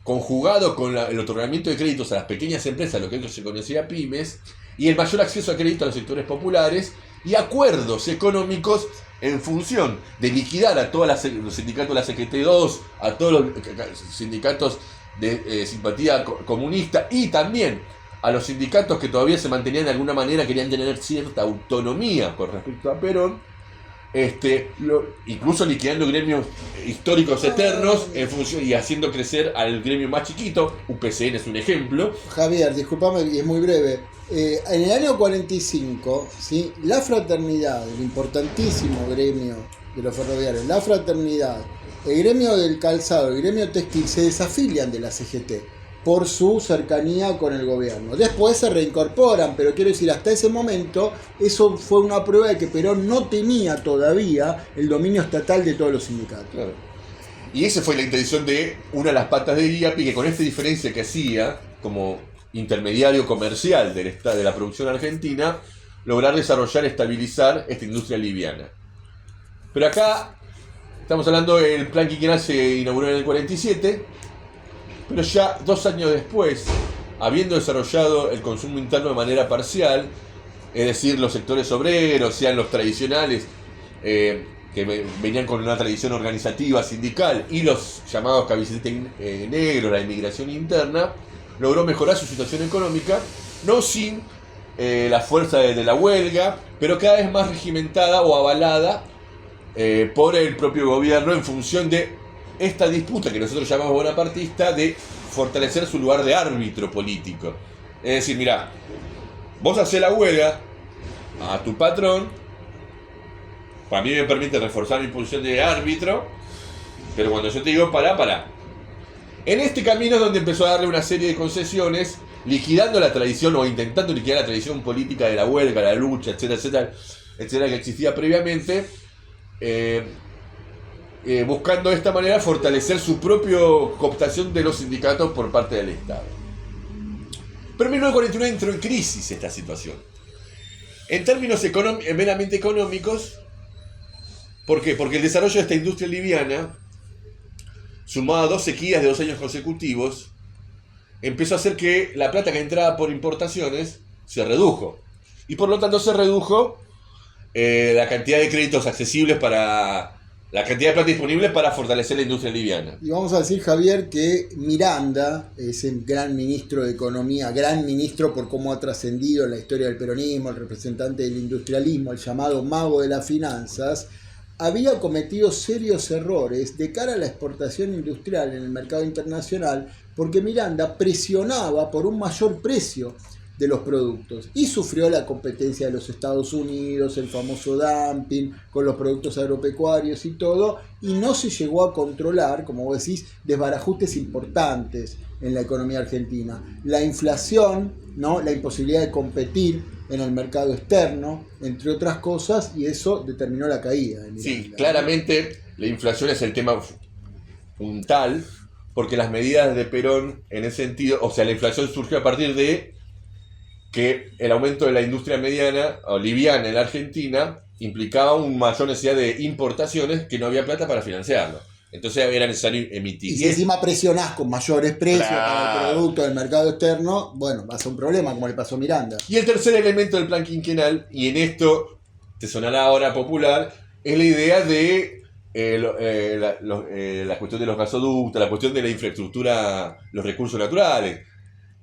conjugado con el otorgamiento de créditos a las pequeñas empresas, lo que se conocía pymes, y el mayor acceso a crédito a los sectores populares, y acuerdos económicos en función de liquidar a todos los sindicatos de la CGT2, a todos los sindicatos de simpatía comunista y también a los sindicatos que todavía se mantenían de alguna manera, querían tener cierta autonomía con respecto a Perón, incluso liquidando gremios históricos eternos en función y haciendo crecer al gremio más chiquito. UPCN es un ejemplo. Javier, discúlpame, y es muy breve. En el año 45, ¿sí? La Fraternidad, el importantísimo gremio de los ferroviarios, la Fraternidad, el gremio del calzado, el gremio textil, se desafilian de la CGT por su cercanía con el gobierno. Después se reincorporan, pero quiero decir, hasta ese momento, eso fue una prueba de que Perón no tenía todavía el dominio estatal de todos los sindicatos. Claro. Y esa fue la intención de una de las patas de IAPI, que con esta diferencia que hacía como intermediario comercial de la producción argentina, lograr desarrollar, estabilizar esta industria liviana. Pero acá estamos hablando del plan quinquenal, se inauguró en el 47, pero ya 2 años después, habiendo desarrollado el consumo interno de manera parcial, es decir, los sectores obreros, sean los tradicionales, que venían con una tradición organizativa sindical, y los llamados cabildetes negros, la inmigración interna, logró mejorar su situación económica, no sin la fuerza de la huelga, pero cada vez más regimentada o avalada por el propio gobierno en función de esta disputa que nosotros llamamos bonapartista, de fortalecer su lugar de árbitro político. Es decir, mirá, vos hacés la huelga a tu patrón, para mí me permite reforzar mi posición de árbitro, pero cuando yo te digo pará. En este camino es donde empezó a darle una serie de concesiones, liquidando la tradición o intentando liquidar la tradición política de la huelga, la lucha, etcétera, que existía previamente, buscando de esta manera fortalecer su propia cooptación de los sindicatos por parte del Estado. Pero en 1941 entró en crisis esta situación. En términos meramente económicos, ¿por qué? Porque el desarrollo de esta industria liviana, sumado a 2 sequías de 2 años consecutivos, empezó a hacer que la plata que entraba por importaciones se redujo. Y por lo tanto se redujo la cantidad de créditos accesibles para... la cantidad de plata disponible para fortalecer la industria liviana. Y vamos a decir, Javier, que Miranda, ese gran ministro de Economía, gran ministro por cómo ha trascendido en la historia del peronismo, el representante del industrialismo, el llamado mago de las finanzas, había cometido serios errores de cara a la exportación industrial en el mercado internacional, porque Miranda presionaba por un mayor precio de los productos y sufrió la competencia de los Estados Unidos, el famoso dumping con los productos agropecuarios y todo, y no se llegó a controlar, como vos decís, desbarajustes importantes en la economía argentina. La inflación, ¿no? La imposibilidad de competir en el mercado externo, entre otras cosas, y eso determinó la caída de Miranda. Sí, claramente la inflación es el tema puntal, porque las medidas de Perón en ese sentido, o sea, la inflación surgió a partir de que el aumento de la industria mediana o liviana en la Argentina implicaba una mayor necesidad de importaciones que no había plata para financiarlo. Entonces era necesario emitir. Y si encima presionás con mayores precios para el producto del mercado externo, bueno, va a ser un problema, como le pasó a Miranda. Y el tercer elemento del plan quinquenal, y en esto te sonará ahora popular, es la idea de la cuestión de los gasoductos, la cuestión de la infraestructura, los recursos naturales,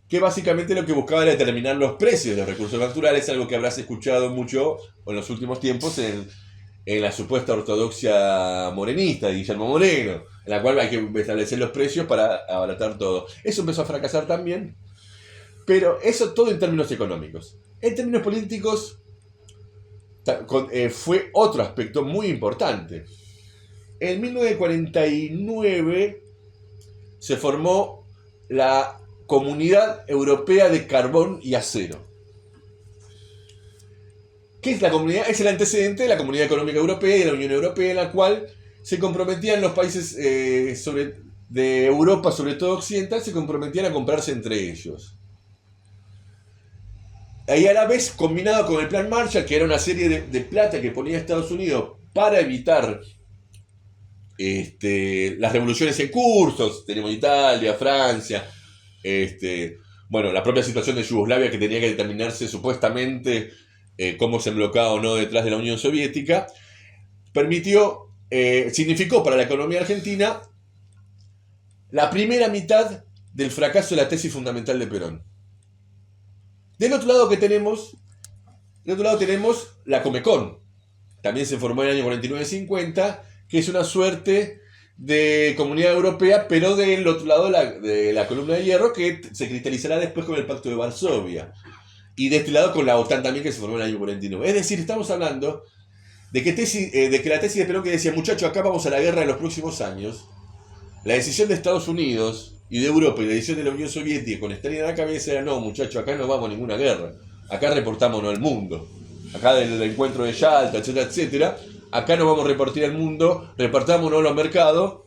que básicamente lo que buscaba era determinar los precios de los recursos naturales, algo que habrás escuchado mucho en los últimos tiempos en la supuesta ortodoxia morenista de Guillermo Moreno, en la cual hay que establecer los precios para abaratar todo. Eso empezó a fracasar también, pero eso todo en términos económicos. En términos políticos fue otro aspecto muy importante. En 1949 se formó la Comunidad Europea de Carbón y Acero. ¿Qué es la comunidad? Es el antecedente de la Comunidad Económica Europea y de la Unión Europea, en la cual se comprometían los países de Europa, sobre todo occidental, se comprometían a comprarse entre ellos. Ahí a la vez, combinado con el Plan Marshall, que era una serie de plata que ponía Estados Unidos para evitar las revoluciones en curso. Tenemos Italia, Francia, bueno, la propia situación de Yugoslavia, que tenía que determinarse supuestamente cómo se bloqueaba o no detrás de la Unión Soviética, significó para la economía argentina la primera mitad del fracaso de la tesis fundamental de Perón. Del otro lado tenemos la Comecon, también se formó en el año 49-50, que es una suerte de comunidad europea, pero del otro lado de la columna de hierro, que se cristalizará después con el Pacto de Varsovia. Y de este lado con la OTAN también, que se formó en el año 49. Es decir, estamos hablando de que la tesis de Perón, que decía, muchachos, acá vamos a la guerra en los próximos años, la decisión de Estados Unidos y de Europa y la decisión de la Unión Soviética con Stalin a la cabeza era, no, muchachos, acá no vamos a ninguna guerra, acá reportámonos al mundo, acá del encuentro de Yalta, etcétera, etcétera, acá no vamos a repartir al mundo, repartámonos los mercados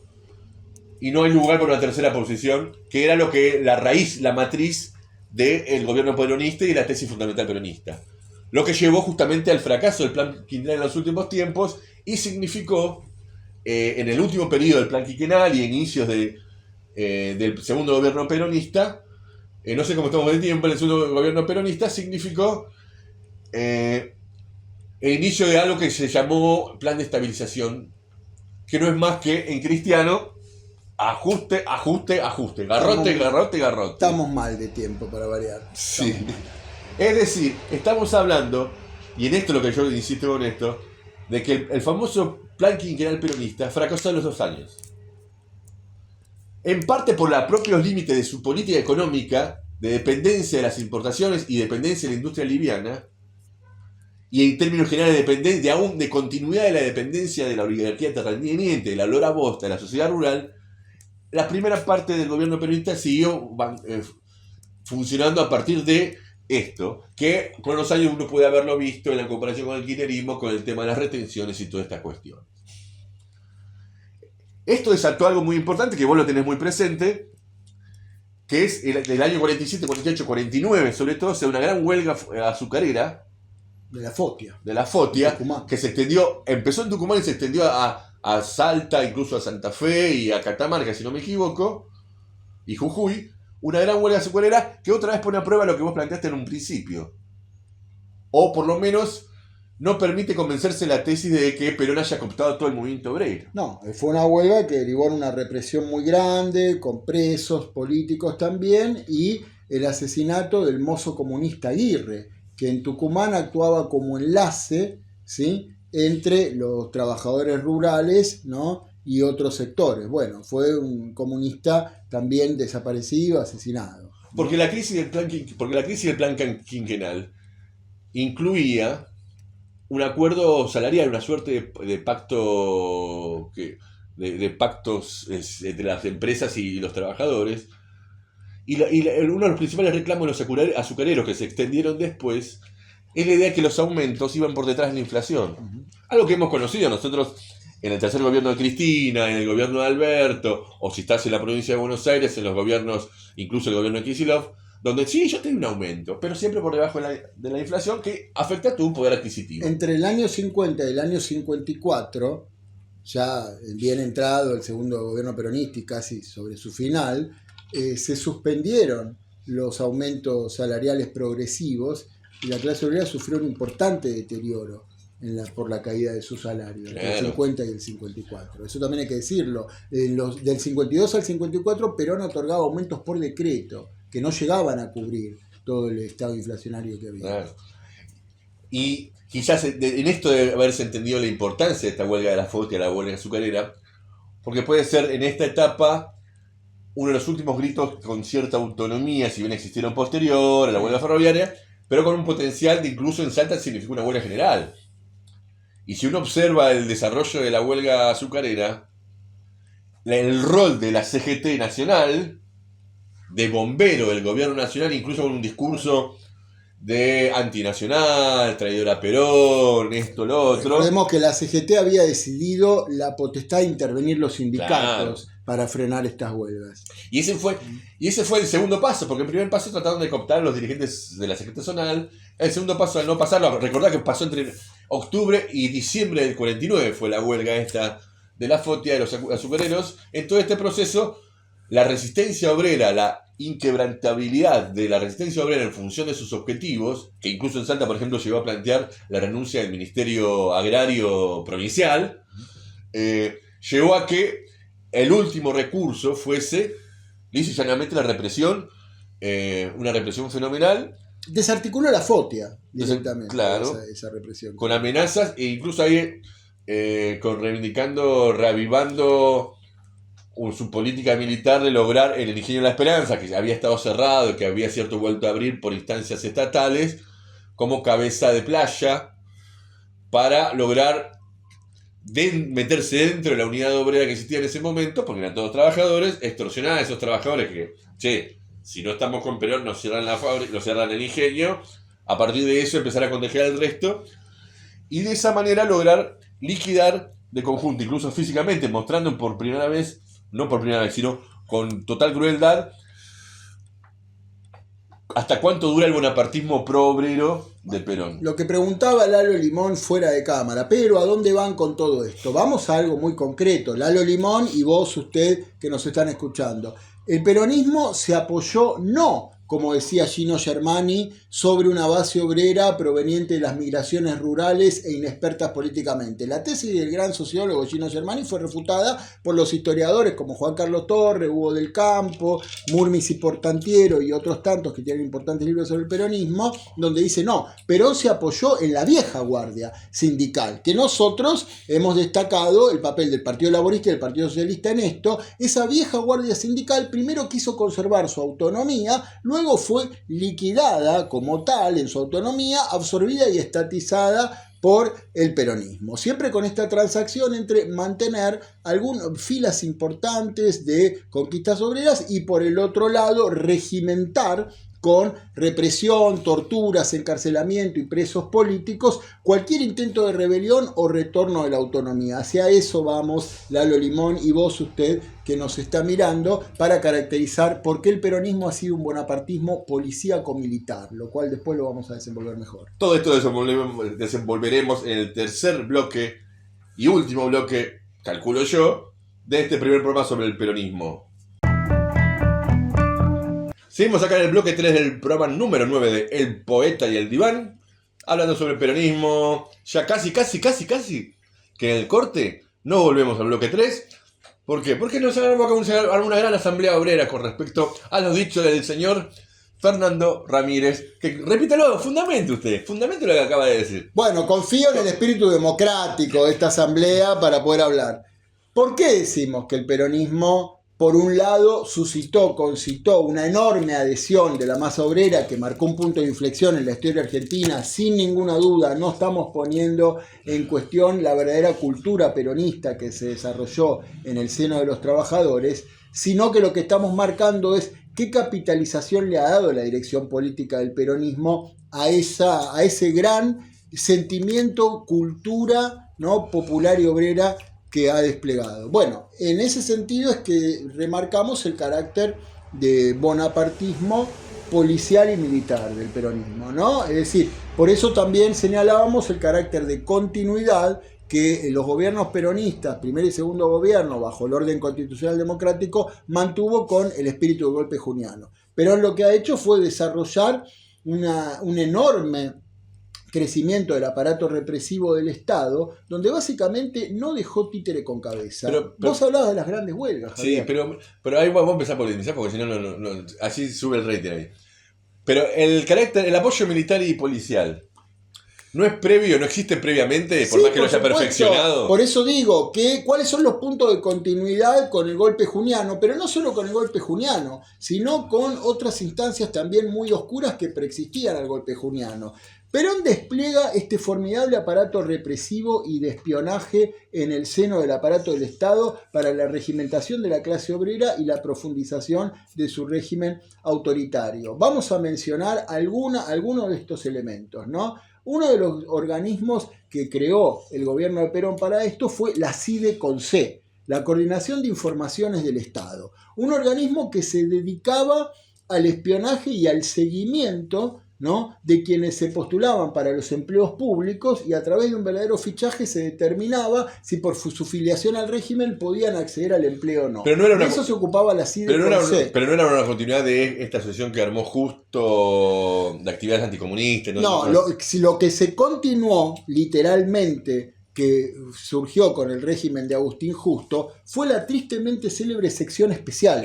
y no hay lugar para una tercera posición, que era lo que la raíz, la matriz del gobierno peronista y la tesis fundamental peronista. Lo que llevó justamente al fracaso del plan quinquenal en los últimos tiempos y significó, en el último periodo del plan quinquenal y inicios del segundo gobierno peronista, no sé cómo estamos de tiempo, en el segundo gobierno peronista significó el inicio de algo que se llamó plan de estabilización, que no es más que en cristiano ajuste, ajuste, ajuste, garrote, garrote, garrote. Estamos mal de tiempo para variar. Sí. Es decir, estamos hablando, y en esto es lo que yo insisto con esto, de que el famoso plan quinquenal peronista fracasó en los 2 años. En parte por los propios límites de su política económica, de dependencia de las importaciones y dependencia de la industria liviana, y en términos generales de continuidad de la dependencia de la oligarquía terrateniente, de la lora bosta, de la sociedad rural. La primera parte del gobierno peronista siguió funcionando a partir de esto, que con los años uno puede haberlo visto en la comparación con el kirchnerismo, con el tema de las retenciones y toda esta cuestión. Esto desató algo muy importante, que vos lo tenés muy presente, que es del año 47, 48, 49, sobre todo, una gran huelga azucarera, De la Fotia. De la Fotia, Tucumán. que se extendió, empezó en Tucumán y se extendió a Salta, incluso a Santa Fe y a Catamarca, si no me equivoco, y Jujuy. Una gran huelga azucarera que otra vez pone a prueba lo que vos planteaste en un principio. O por lo menos no permite convencerse la tesis de que Perón haya cooptado todo el movimiento obrero. No, fue una huelga que derivó en una represión muy grande, con presos políticos también, y el asesinato del mozo comunista Aguirre, que en Tucumán actuaba como enlace, ¿sí?, entre los trabajadores rurales, ¿no?, y otros sectores. Bueno, fue un comunista también desaparecido, asesinado. Porque la crisis del plan quinquenal incluía un acuerdo salarial, una suerte de pacto de pactos entre las empresas y los trabajadores. Y uno de los principales reclamos de los azucareros que se extendieron después es la idea de que los aumentos iban por detrás de la inflación. Uh-huh. Algo que hemos conocido nosotros en el tercer gobierno de Cristina, en el gobierno de Alberto, o si estás en la provincia de Buenos Aires, en los gobiernos, incluso el gobierno de Kicillof, donde sí, yo tengo un aumento, pero siempre por debajo de la inflación que afecta a tu poder adquisitivo. Entre el año 50 y el año 54, ya bien entrado el segundo gobierno peronista y casi sobre su final, se suspendieron los aumentos salariales progresivos y la clase obrera sufrió un importante deterioro por la caída de su salario, claro, entre el 50 y el 54. Eso también hay que decirlo. Del 52 al 54 Perón otorgaba aumentos por decreto, que no llegaban a cubrir todo el estado inflacionario que había. Claro. Y quizás en esto debe haberse entendido la importancia de esta huelga de la Fotia, la huelga azucarera, porque puede ser en esta etapa uno de los últimos gritos con cierta autonomía, si bien existieron posterior a la huelga ferroviaria, pero con un potencial de incluso en Salta significó una huelga general. Y si uno observa el desarrollo de la huelga azucarera, el rol de la CGT nacional, de bombero del gobierno nacional, incluso con un discurso de antinacional, traidor a Perón, esto, lo otro. Recordemos que la CGT había decidido la potestad de intervenir los sindicatos, claro, para frenar estas huelgas. Y ese fue el segundo paso, porque el primer paso trataron de cooptar a los dirigentes de la CGT zonal. El segundo paso, al no pasarlo, recordad que pasó entre octubre y diciembre del 49, fue la huelga esta de la Fotia, de los azucareros. En todo este proceso, la resistencia obrera, la inquebrantabilidad de la resistencia obrera en función de sus objetivos, que incluso en Salta, por ejemplo, llegó a plantear la renuncia del Ministerio Agrario Provincial, llevó a que el último recurso fuese, lisa y llanamente, la represión, una represión fenomenal. Desarticuló la Fotia directamente, claro, esa represión. Con amenazas e incluso ahí reavivando su política militar de lograr el Ingenio de la Esperanza, que había estado cerrado, que había cierto vuelto a abrir por instancias estatales, como cabeza de playa, para lograr meterse dentro de la unidad obrera que existía en ese momento, porque eran todos trabajadores, extorsionar a esos trabajadores que, si no estamos con Perón, nos cierran la fábrica, nos cierran el ingenio, a partir de eso empezar a contagiar al resto, y de esa manera lograr liquidar de conjunto, incluso físicamente, mostrando por primera vez, no por primera vez, sino con total crueldad, hasta cuánto dura el bonapartismo pro-obrero de Perón. Lo que preguntaba Lalo Limón fuera de cámara, pero ¿a dónde van con todo esto? Vamos a algo muy concreto, Lalo Limón y vos, usted, que nos están escuchando. El peronismo se apoyó no, como decía Gino Germani, sobre una base obrera proveniente de las migraciones rurales e inexpertas políticamente. La tesis del gran sociólogo Gino Germani fue refutada por los historiadores como Juan Carlos Torres, Hugo del Campo, Murmis y Portantiero y otros tantos que tienen importantes libros sobre el peronismo, donde dice no, Perón se apoyó en la vieja guardia sindical, que nosotros hemos destacado el papel del Partido Laborista y del Partido Socialista en esto. Esa vieja guardia sindical primero quiso conservar su autonomía, luego fue liquidada como tal en su autonomía, absorbida y estatizada por el peronismo. Siempre con esta transacción entre mantener algunas filas importantes de conquistas obreras y por el otro lado regimentar con represión, torturas, encarcelamiento y presos políticos cualquier intento de rebelión o retorno de la autonomía. Hacia eso vamos, Lalo Limón, y vos, usted, que nos está mirando, para caracterizar por qué el peronismo ha sido un bonapartismo policíaco-militar, lo cual después lo vamos a desenvolver mejor. Todo esto desenvolveremos en el tercer bloque y último bloque, calculo yo, de este primer programa sobre el peronismo. Seguimos acá en el bloque 3 del programa número 9 de El Poeta y el Diván, hablando sobre el peronismo, ya casi, que en el corte no volvemos al bloque 3. ¿Por qué? Porque nos armamos una gran asamblea obrera con respecto a los dichos del señor Fernando Ramírez, que repítalo, fundamente lo que acaba de decir. Bueno, confío en el espíritu democrático de esta asamblea para poder hablar. ¿Por qué decimos que el peronismo, por un lado, concitó una enorme adhesión de la masa obrera que marcó un punto de inflexión en la historia argentina? Sin ninguna duda, no estamos poniendo en cuestión la verdadera cultura peronista que se desarrolló en el seno de los trabajadores, sino que lo que estamos marcando es qué capitalización le ha dado la dirección política del peronismo a ese gran sentimiento, cultura, ¿no?, popular y obrera que ha desplegado. Bueno, en ese sentido es que remarcamos el carácter de bonapartismo policial y militar del peronismo, ¿no? Es decir, por eso también señalábamos el carácter de continuidad que los gobiernos peronistas, primer y segundo gobierno, bajo el orden constitucional democrático, mantuvo con el espíritu del golpe juniano. Perón lo que ha hecho fue desarrollar un enorme crecimiento del aparato represivo del Estado, donde básicamente no dejó títere con cabeza. Pero vos hablabas de las grandes huelgas, Javier. Sí, pero ahí vamos a empezar por polemizar, porque si no, así sube el rating ahí. Pero el apoyo militar y policial, ¿no es previo, no existe previamente, por más que lo haya perfeccionado? Por eso digo, ¿cuáles son los puntos de continuidad con el golpe juniano? Pero no solo con el golpe juniano, sino con otras instancias también muy oscuras que preexistían al golpe juniano. Perón despliega este formidable aparato represivo y de espionaje en el seno del aparato del Estado para la regimentación de la clase obrera y la profundización de su régimen autoritario. Vamos a mencionar algunos de estos elementos, ¿no? Uno de los organismos que creó el gobierno de Perón para esto fue la CIDE con C, la Coordinación de Informaciones del Estado. Un organismo que se dedicaba al espionaje y al seguimiento, ¿no?, de quienes se postulaban para los empleos públicos, y a través de un verdadero fichaje se determinaba si por su filiación al régimen podían acceder al empleo o no. Pero no era de eso se ocupaba la CIDE. Pero no era una continuidad de esta asociación que armó Justo de actividades anticomunistas. No, lo que se continuó literalmente, que surgió con el régimen de Agustín Justo, fue la tristemente célebre sección especial.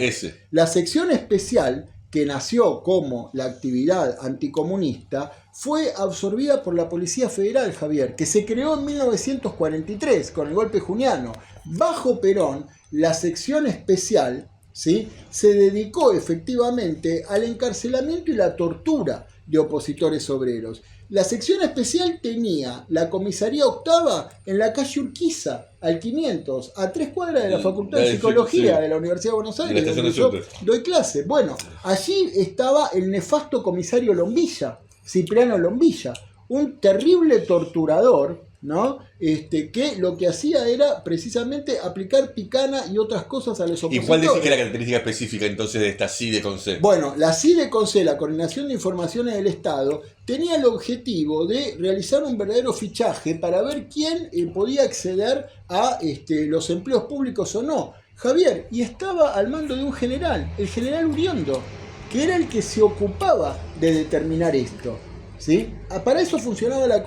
La sección especial, que nació como la actividad anticomunista, fue absorbida por la Policía Federal, Javier, que se creó en 1943 con el golpe juniano. Bajo Perón, la sección especial, ¿sí?, se dedicó efectivamente al encarcelamiento y la tortura de opositores obreros. La sección especial tenía la comisaría octava en la calle Urquiza, al 500, a 3 cuadras de la Facultad de Psicología de la Universidad de Buenos Aires, donde yo doy clase. Bueno, allí estaba el nefasto comisario Lombilla, Cipriano Lombilla, un terrible torturador, ¿no?, que lo que hacía era precisamente aplicar picana y otras cosas a los opositores. ¿Y cuál decís que es la característica específica entonces de esta CIDE con C? Bueno, la CIDE con C, la Coordinación de Informaciones del Estado, tenía el objetivo de realizar un verdadero fichaje para ver quién podía acceder a los empleos públicos o no. Javier, y estaba al mando de un general, el general Uriondo, que era el que se ocupaba de determinar esto, ¿sí? Para eso funcionaba la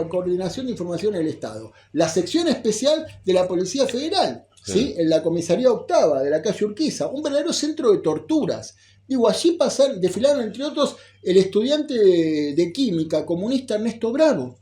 Coordinación de Información del Estado. La sección especial de la Policía Federal, ¿sí?, en la comisaría octava de la calle Urquiza, un verdadero centro de torturas. Digo, allí desfilaron, entre otros, el estudiante de química comunista Ernesto Bravo,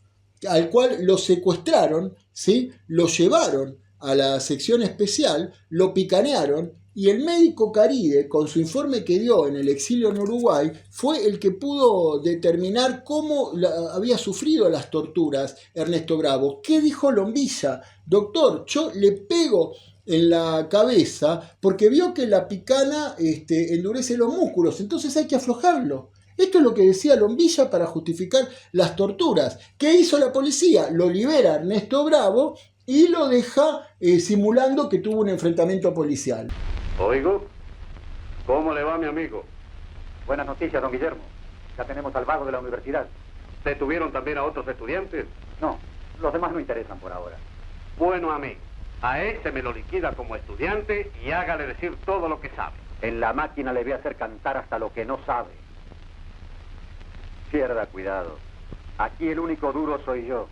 al cual lo secuestraron, ¿sí?, lo llevaron a la sección especial, lo picanearon, y el médico Caride, con su informe que dio en el exilio en Uruguay, fue el que pudo determinar cómo había sufrido las torturas Ernesto Bravo. ¿Qué dijo Lombilla? Doctor, yo le pego en la cabeza porque vio que la picana endurece los músculos, entonces hay que aflojarlo. Esto es lo que decía Lombilla para justificar las torturas. ¿Qué hizo la policía? Lo libera Ernesto Bravo y lo deja simulando que tuvo un enfrentamiento policial. Oigo, ¿cómo le va, mi amigo? Buenas noticias, don Guillermo. Ya tenemos al vago de la universidad. ¿Detuvieron también a otros estudiantes? No, los demás no interesan por ahora. Bueno, amigo, a ese me lo liquida como estudiante y hágale decir todo lo que sabe. En la máquina le voy a hacer cantar hasta lo que no sabe. Pierda cuidado. Aquí el único duro soy yo.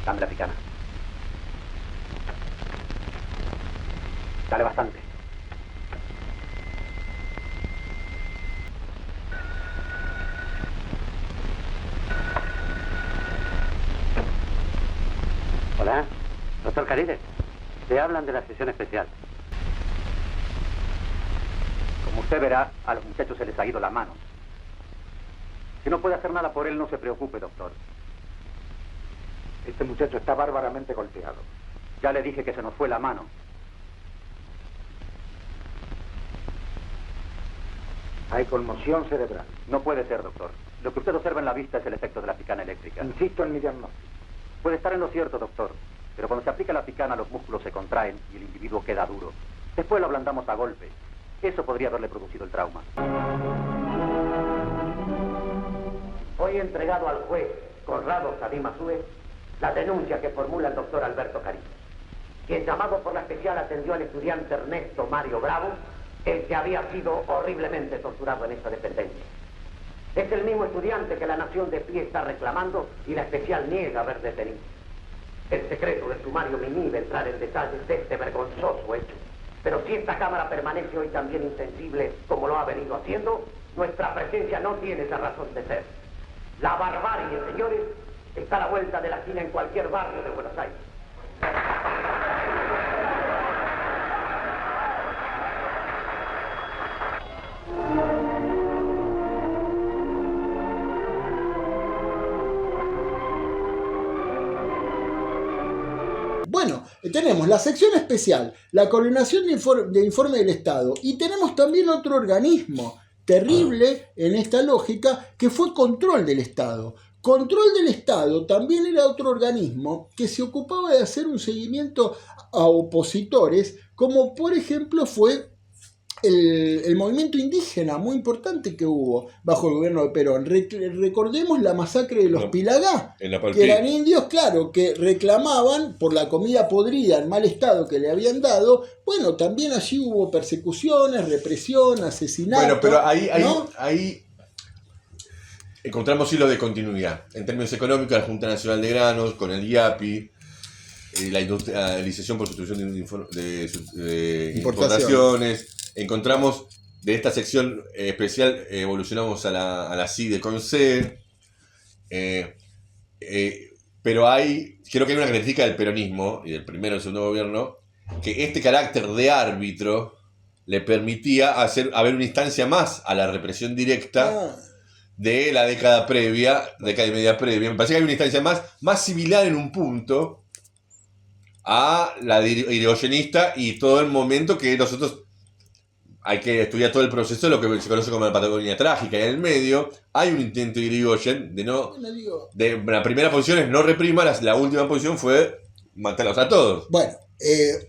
Dame la picana. Dale bastante. Hola, doctor Caride. Te hablan de la sesión especial. Como usted verá, a los muchachos se les ha ido la mano. Si no puede hacer nada por él, no se preocupe, doctor. Este muchacho está bárbaramente golpeado. Ya le dije que se nos fue la mano. Hay conmoción cerebral. No puede ser, doctor. Lo que usted observa en la vista es el efecto de la picana eléctrica. Insisto en mi diagnóstico. Puede estar en lo cierto, doctor. Pero cuando se aplica la picana, los músculos se contraen y el individuo queda duro. Después lo ablandamos a golpe. Eso podría haberle producido el trauma. Hoy he entregado al juez Conrado Sadim Azúe la denuncia que formula el doctor Alberto Caride, quien llamado por la especial atendió al estudiante Ernesto Mario Bravo, el que había sido horriblemente torturado en esta dependencia. Es el mismo estudiante que la nación de pie está reclamando y la especial niega haber detenido. El secreto del sumario me inhibe entrar en detalles de este vergonzoso hecho. Pero si esta Cámara permanece hoy también insensible como lo ha venido haciendo, nuestra presencia no tiene esa razón de ser. La barbarie, señores, está a la vuelta de la esquina en cualquier barrio de Buenos Aires. Bueno, tenemos la sección especial, la coordinación de informe del Estado, y tenemos también otro organismo terrible en esta lógica, que fue Control del Estado. Control del Estado también era otro organismo que se ocupaba de hacer un seguimiento a opositores, como por ejemplo fue el movimiento indígena muy importante que hubo bajo el gobierno de Perón. Recordemos la masacre de los Pilagá, que eran indios, claro, que reclamaban por la comida podrida en mal estado que le habían dado. Bueno, también allí hubo persecuciones, represión, asesinatos. Bueno, pero ¿no? ahí encontramos hilo de continuidad. En términos económicos, la Junta Nacional de Granos, con el IAPI, la licitación por sustitución de importaciones. Encontramos de esta sección especial, evolucionamos a la CIDE con C, pero creo que hay una característica del peronismo y del primero y segundo gobierno, que este carácter de árbitro le permitía haber una instancia más a la represión directa de la década y media previa. Me parece que hay una instancia más similar en un punto a la irigoyenista y todo el momento que nosotros hay que estudiar todo el proceso de lo que se conoce como la Patagonia trágica. Y en el medio hay un intento de Irigoyen de la primera posición es no reprima, la última posición fue matarlos a todos. Bueno,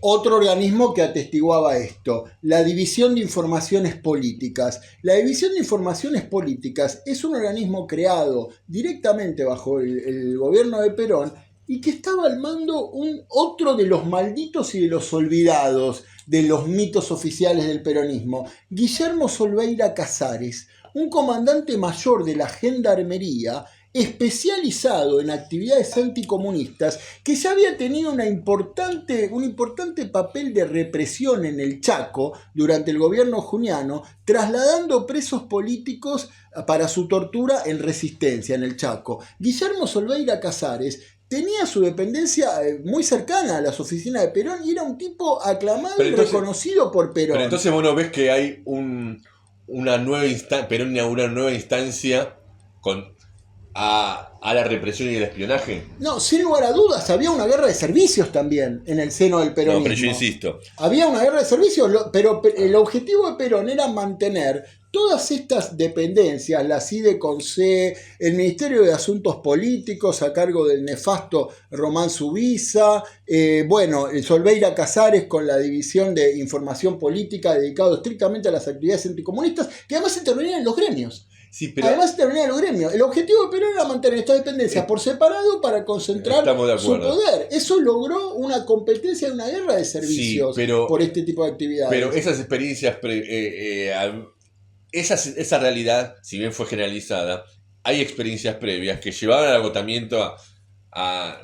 otro organismo que atestiguaba esto, la División de Informaciones Políticas. La División de Informaciones Políticas es un organismo creado directamente bajo el gobierno de Perón y que estaba al mando otro de los malditos y de los olvidados de los mitos oficiales del peronismo, Guillermo Solveira Casares, un comandante mayor de la Gendarmería especializado en actividades anticomunistas, que ya había tenido un importante papel de represión en el Chaco durante el gobierno juniano, trasladando presos políticos para su tortura en Resistencia, en el Chaco. Guillermo Solveira Casares tenía su dependencia muy cercana a las oficinas de Perón y era un tipo aclamado y reconocido por Perón. Pero entonces vos no ves que hay una nueva instancia, Perón inaugura una nueva instancia a la represión y el espionaje. No, sin lugar a dudas, había una guerra de servicios también en el seno del peronismo. No, pero yo insisto. Había una guerra de servicios, pero el objetivo de Perón era mantener todas estas dependencias, la CIDE con C, el Ministerio de Asuntos Políticos a cargo del nefasto Román Subiza, el Solveira Casares con la División de Información Política dedicado estrictamente a las actividades anticomunistas, que además intervenían en los gremios. Sí, pero además intervenían en los gremios. El objetivo de Perón era mantener estas dependencias por separado para concentrar su poder. Eso logró una competencia y una guerra de servicios por este tipo de actividades. Pero esas experiencias... Esa realidad, si bien fue generalizada, hay experiencias previas que llevaban al agotamiento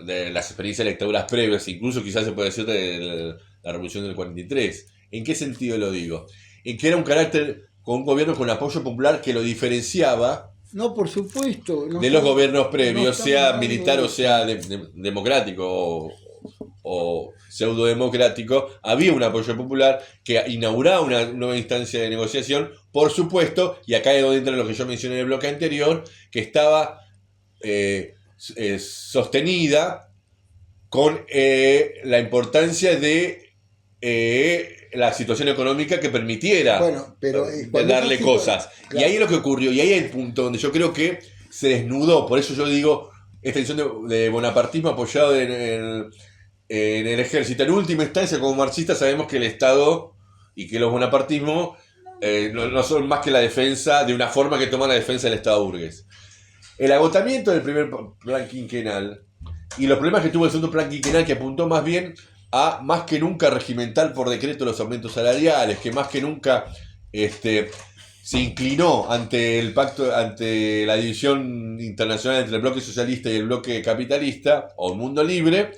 de las experiencias de dictaduras previas, incluso quizás se puede decir de la Revolución del 43. ¿En qué sentido lo digo? En que era un carácter con un gobierno con apoyo popular que lo diferenciaba No, por supuesto. de los gobiernos previos, sea militar o sea democrático o pseudo-democrático. Había un apoyo popular que inauguraba una nueva instancia de negociación, por supuesto, y acá es donde entra lo que yo mencioné en el bloque anterior, que estaba sostenida con la importancia de la situación económica que permitiera darle cosas. Claro. Y ahí es lo que ocurrió, y ahí es el punto donde yo creo que se desnudó. Por eso yo digo, esta visión de bonapartismo apoyado en el ejército. En última instancia, como marxistas, sabemos que el Estado y que los bonapartismos no son más que la defensa, de una forma que toman la defensa del Estado burgués. El agotamiento del primer plan quinquenal y los problemas que tuvo el segundo plan quinquenal, que apuntó más bien a más que nunca regimentar por decreto los aumentos salariales, que más que nunca se inclinó ante el pacto, ante la división internacional entre el bloque socialista y el bloque capitalista, o mundo libre,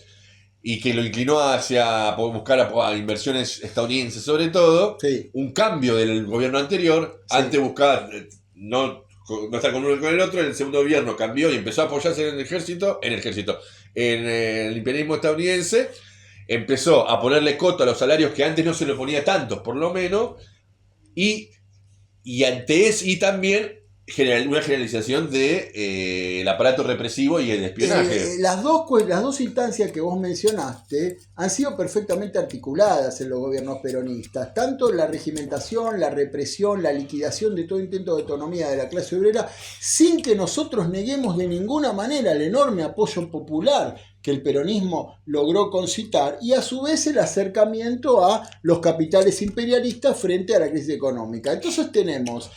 y que lo inclinó hacia buscar a inversiones estadounidenses sobre todo, sí. Un cambio del gobierno anterior, sí. Antes buscaba no estar con uno y con el otro, el segundo gobierno cambió y empezó a apoyarse en el imperialismo estadounidense, empezó a ponerle coto a los salarios que antes no se le ponía tantos, por lo menos, y también una generalización del aparato represivo y el espionaje. Las dos instancias que vos mencionaste han sido perfectamente articuladas en los gobiernos peronistas, tanto la regimentación, la represión, la liquidación de todo intento de autonomía de la clase obrera, sin que nosotros neguemos de ninguna manera el enorme apoyo popular que el peronismo logró concitar, y a su vez el acercamiento a los capitales imperialistas frente a la crisis económica. Entonces tenemos,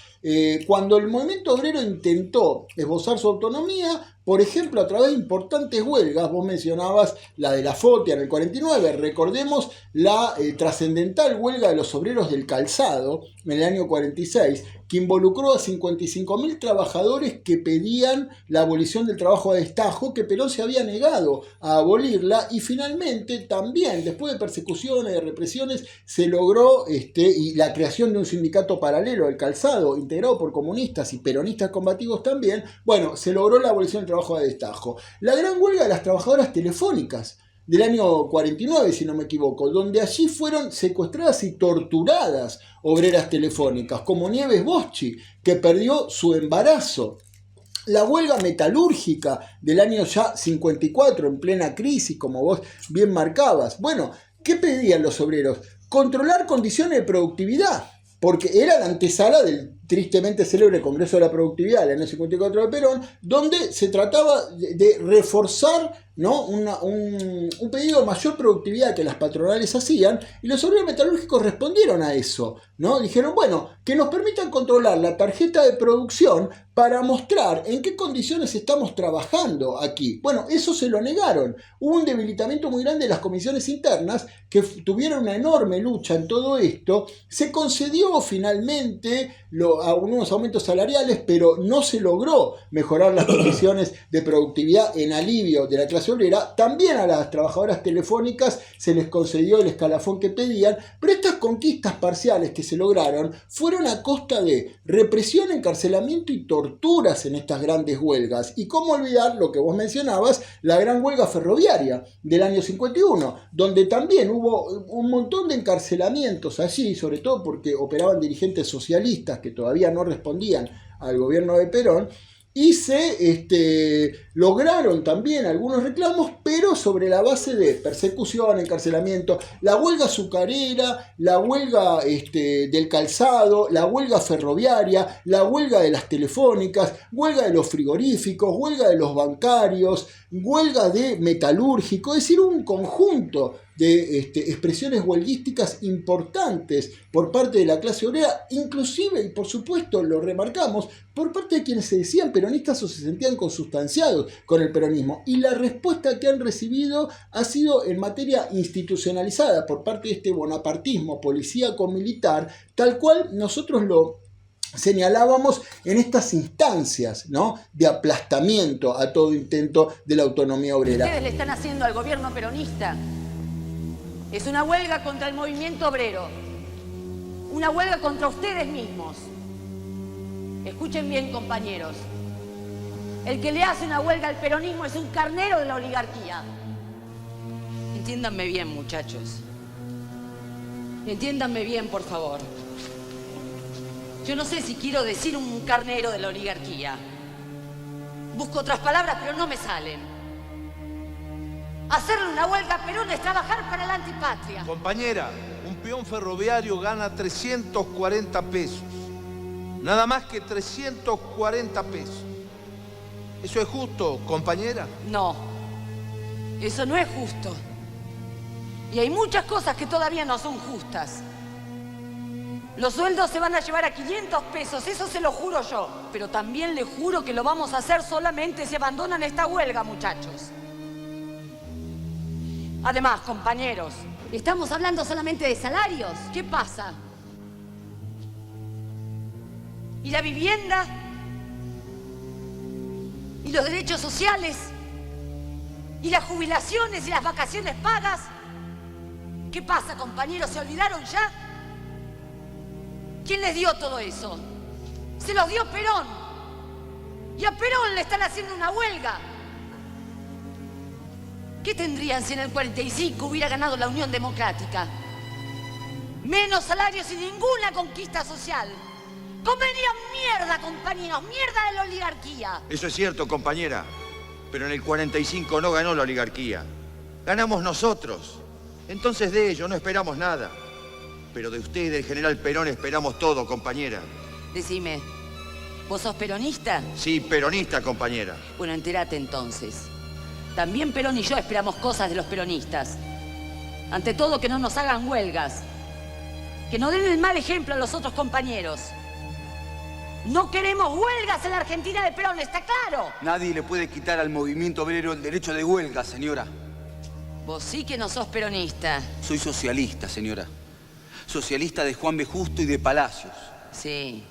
cuando el movimiento obrero intentó esbozar su autonomía, por ejemplo, a través de importantes huelgas, vos mencionabas la de la FOTIA en el 49, recordemos la trascendental huelga de los obreros del calzado en el año 46, que involucró a 55.000 trabajadores que pedían la abolición del trabajo a destajo, que Perón se había negado a abolirla, y finalmente también, después de persecuciones, de represiones, se logró y la creación de un sindicato paralelo del calzado, integrado por comunistas y peronistas combativos también, se logró la abolición del trabajo a destajo. La gran huelga de las trabajadoras telefónicas del año 49, si no me equivoco, donde allí fueron secuestradas y torturadas obreras telefónicas, como Nieves Boschi, que perdió su embarazo. La huelga metalúrgica del año ya 54, en plena crisis, como vos bien marcabas. ¿Qué pedían los obreros? Controlar condiciones de productividad, porque era la antesala del tristemente célebre Congreso de la Productividad del año 54 de Perón, donde se trataba de reforzar, ¿no?, un pedido de mayor productividad que las patronales hacían, y los obreros metalúrgicos respondieron a eso, ¿no? Dijeron, que nos permitan controlar la tarjeta de producción para mostrar en qué condiciones estamos trabajando aquí. Eso se lo negaron. Hubo un debilitamiento muy grande de las comisiones internas, que tuvieron una enorme lucha en todo esto. Se concedió finalmente algunos aumentos salariales, pero no se logró mejorar las condiciones de productividad en alivio de la clase obrera. También a las trabajadoras telefónicas se les concedió el escalafón que pedían, pero estas conquistas parciales que se lograron fueron a costa de represión, encarcelamiento y tortura torturas en estas grandes huelgas. Y cómo olvidar lo que vos mencionabas, la gran huelga ferroviaria del año 51, donde también hubo un montón de encarcelamientos allí, sobre todo porque operaban dirigentes socialistas que todavía no respondían al gobierno de Perón, y se lograron también algunos reclamos, pero sobre la base de persecución, encarcelamiento, la huelga azucarera, la huelga del calzado, la huelga ferroviaria, la huelga de las telefónicas, huelga de los frigoríficos, huelga de los bancarios, huelga de metalúrgico, es decir, un conjunto de expresiones huelguísticas importantes por parte de la clase obrera, inclusive, y por supuesto lo remarcamos, por parte de quienes se decían peronistas o se sentían consustanciados con el peronismo. Y la respuesta que han recibido ha sido en materia institucionalizada por parte de este bonapartismo policíaco-militar, tal cual nosotros lo señalábamos en estas instancias, ¿no?, de aplastamiento a todo intento de la autonomía obrera. Ustedes le están haciendo al gobierno peronista. Es una huelga contra el movimiento obrero, una huelga contra ustedes mismos. Escuchen bien, compañeros. El que le hace una huelga al peronismo es un carnero de la oligarquía. Entiéndanme bien, muchachos. Entiéndanme bien, por favor. Yo no sé si quiero decir un carnero de la oligarquía. Busco otras palabras, pero no me salen. Hacerle una huelga a Perón es trabajar para la antipatria. Compañera, un peón ferroviario gana 340 pesos. Nada más que 340 pesos. ¿Eso es justo, compañera? No, eso no es justo. Y hay muchas cosas que todavía no son justas. Los sueldos se van a llevar a 500 pesos, eso se lo juro yo. Pero también le juro que lo vamos a hacer solamente si abandonan esta huelga, muchachos. Además, compañeros, ¿estamos hablando solamente de salarios? ¿Qué pasa? ¿Y la vivienda? ¿Y los derechos sociales? ¿Y las jubilaciones y las vacaciones pagas? ¿Qué pasa, compañeros? ¿Se olvidaron ya? ¿Quién les dio todo eso? Se los dio Perón. Y a Perón le están haciendo una huelga. ¿Qué tendrían si en el 45 hubiera ganado la Unión Democrática? Menos salarios y ninguna conquista social. Comerían mierda, compañeros, mierda de la oligarquía. Eso es cierto, compañera. Pero en el 45 no ganó la oligarquía. Ganamos nosotros. Entonces de ello no esperamos nada. Pero de usted y del general Perón esperamos todo, compañera. Decime, ¿vos sos peronista? Sí, peronista, compañera. Bueno, entérate entonces. También Perón y yo esperamos cosas de los peronistas. Ante todo, que no nos hagan huelgas. Que no den el mal ejemplo a los otros compañeros. No queremos huelgas en la Argentina de Perón, ¿está claro? Nadie le puede quitar al movimiento obrero el derecho de huelga, señora. Vos sí que no sos peronista. Soy socialista, señora. Socialista de Juan B. Justo y de Palacios. Sí.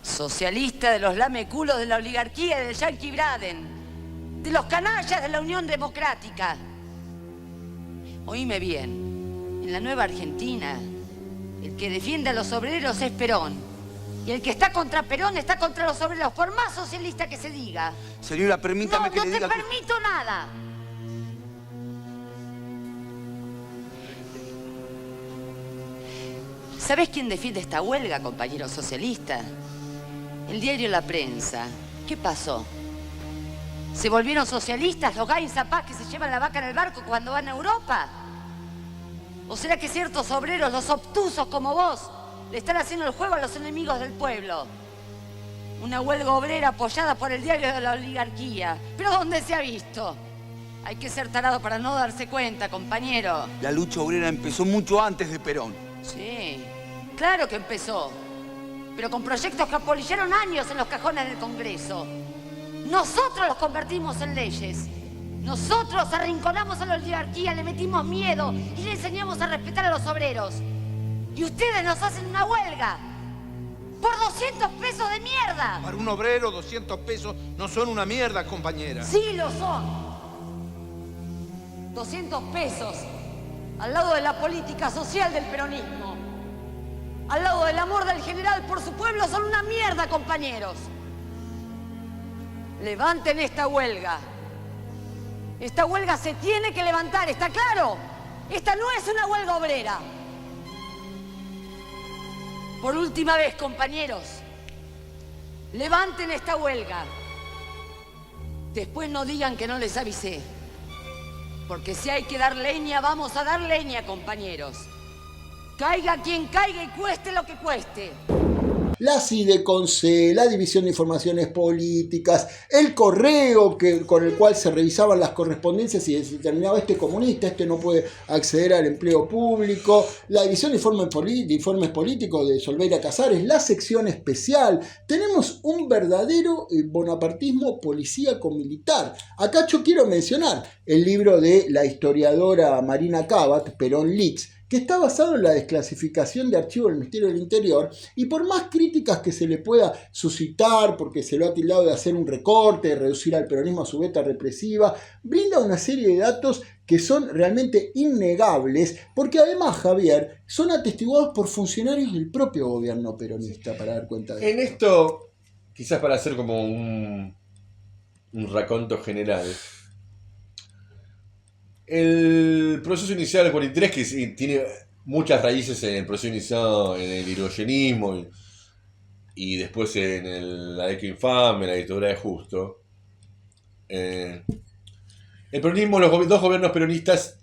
Socialista de los lameculos de la oligarquía y del Yankee Braden. De los canallas de la Unión Democrática. Oíme bien. En la nueva Argentina, el que defiende a los obreros es Perón. Y el que está contra Perón está contra los obreros, por más socialista que se diga. Señora, permítame No, que le diga no te permito nada. ¿Sabés quién defiende esta huelga, compañero socialista? El diario La Prensa. ¿Qué pasó? ¿Se volvieron socialistas los gainzapás que se llevan la vaca en el barco cuando van a Europa? ¿O será que ciertos obreros, los obtusos como vos, le están haciendo el juego a los enemigos del pueblo? Una huelga obrera apoyada por el diario de la oligarquía. ¿Pero dónde se ha visto? Hay que ser tarado para no darse cuenta, compañero. La lucha obrera empezó mucho antes de Perón. Sí, claro que empezó. Pero con proyectos que apolillaron años en los cajones del Congreso. Nosotros los convertimos en leyes. Nosotros arrinconamos a la oligarquía, le metimos miedo y le enseñamos a respetar a los obreros. Y ustedes nos hacen una huelga por 200 pesos de mierda. Para un obrero, 200 pesos no son una mierda, compañera. Sí lo son. 200 pesos al lado de la política social del peronismo. Al lado del amor del general por su pueblo son una mierda, compañeros. levanten esta huelga. Esta huelga se tiene que levantar, ¿está claro? Esta no es una huelga obrera. Por última vez, compañeros, levanten esta huelga. Después no digan que no les avisé. Porque si hay que dar leña, vamos a dar leña, compañeros. Caiga quien caiga y cueste lo que cueste. La CIDECONCE, la División de Informaciones Políticas, el correo con el cual se revisaban las correspondencias y se determinaba este comunista, este no puede acceder al empleo público, la División de Informes Políticos de Solveira Casares, la sección especial. Tenemos un verdadero bonapartismo policíaco-militar. Acá yo quiero mencionar el libro de la historiadora Marina Cabat, Perón Leaks, que está basado en la desclasificación de archivos del Ministerio del Interior, y por más críticas que se le pueda suscitar, porque se lo ha tildado de hacer un recorte, de reducir al peronismo a su beta represiva, brinda una serie de datos que son realmente innegables, porque además, Javier, son atestiguados por funcionarios del propio gobierno peronista, para dar cuenta de En esto, quizás para hacer como un raconto general, el proceso inicial del 43, que tiene muchas raíces en el proceso iniciado en el irigoyenismo y después en la década infame, la dictadura de Justo. El peronismo, los dos gobiernos peronistas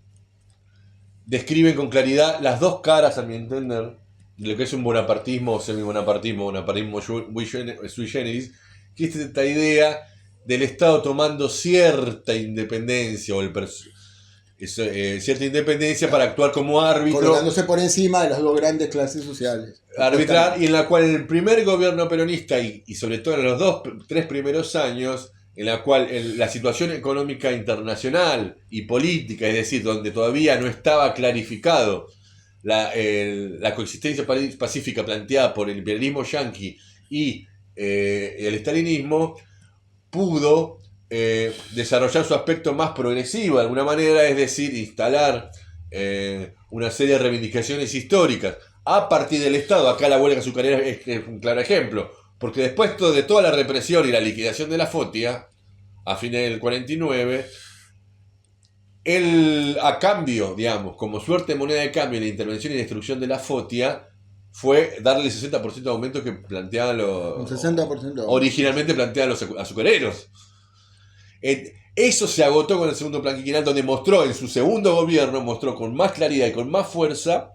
describen con claridad las dos caras, a mi entender, de lo que es un bonapartismo o semi-bonapartismo, sui generis, que es esta idea del Estado tomando cierta independencia o cierta independencia para actuar como árbitro, colocándose por encima de las dos grandes clases sociales. Arbitrar, y en la cual el primer gobierno peronista y sobre todo en los 3 primeros años, en la cual la situación económica internacional y política, es decir, donde todavía no estaba clarificado la coexistencia pacífica planteada por el imperialismo yanqui y el estalinismo, pudo desarrollar su aspecto más progresivo de alguna manera, es decir, instalar una serie de reivindicaciones históricas a partir del Estado. Acá la huelga azucarera es un claro ejemplo, porque después de toda la represión y la liquidación de la FOTIA a fines del 49, a cambio, digamos, como suerte de moneda de cambio, la intervención y destrucción de la FOTIA fue darle el 60% de aumento que planteaban originalmente planteaban los azucareros. Eso se agotó con el segundo plan quinquenal, donde mostró en su segundo gobierno, mostró con más claridad y con más fuerza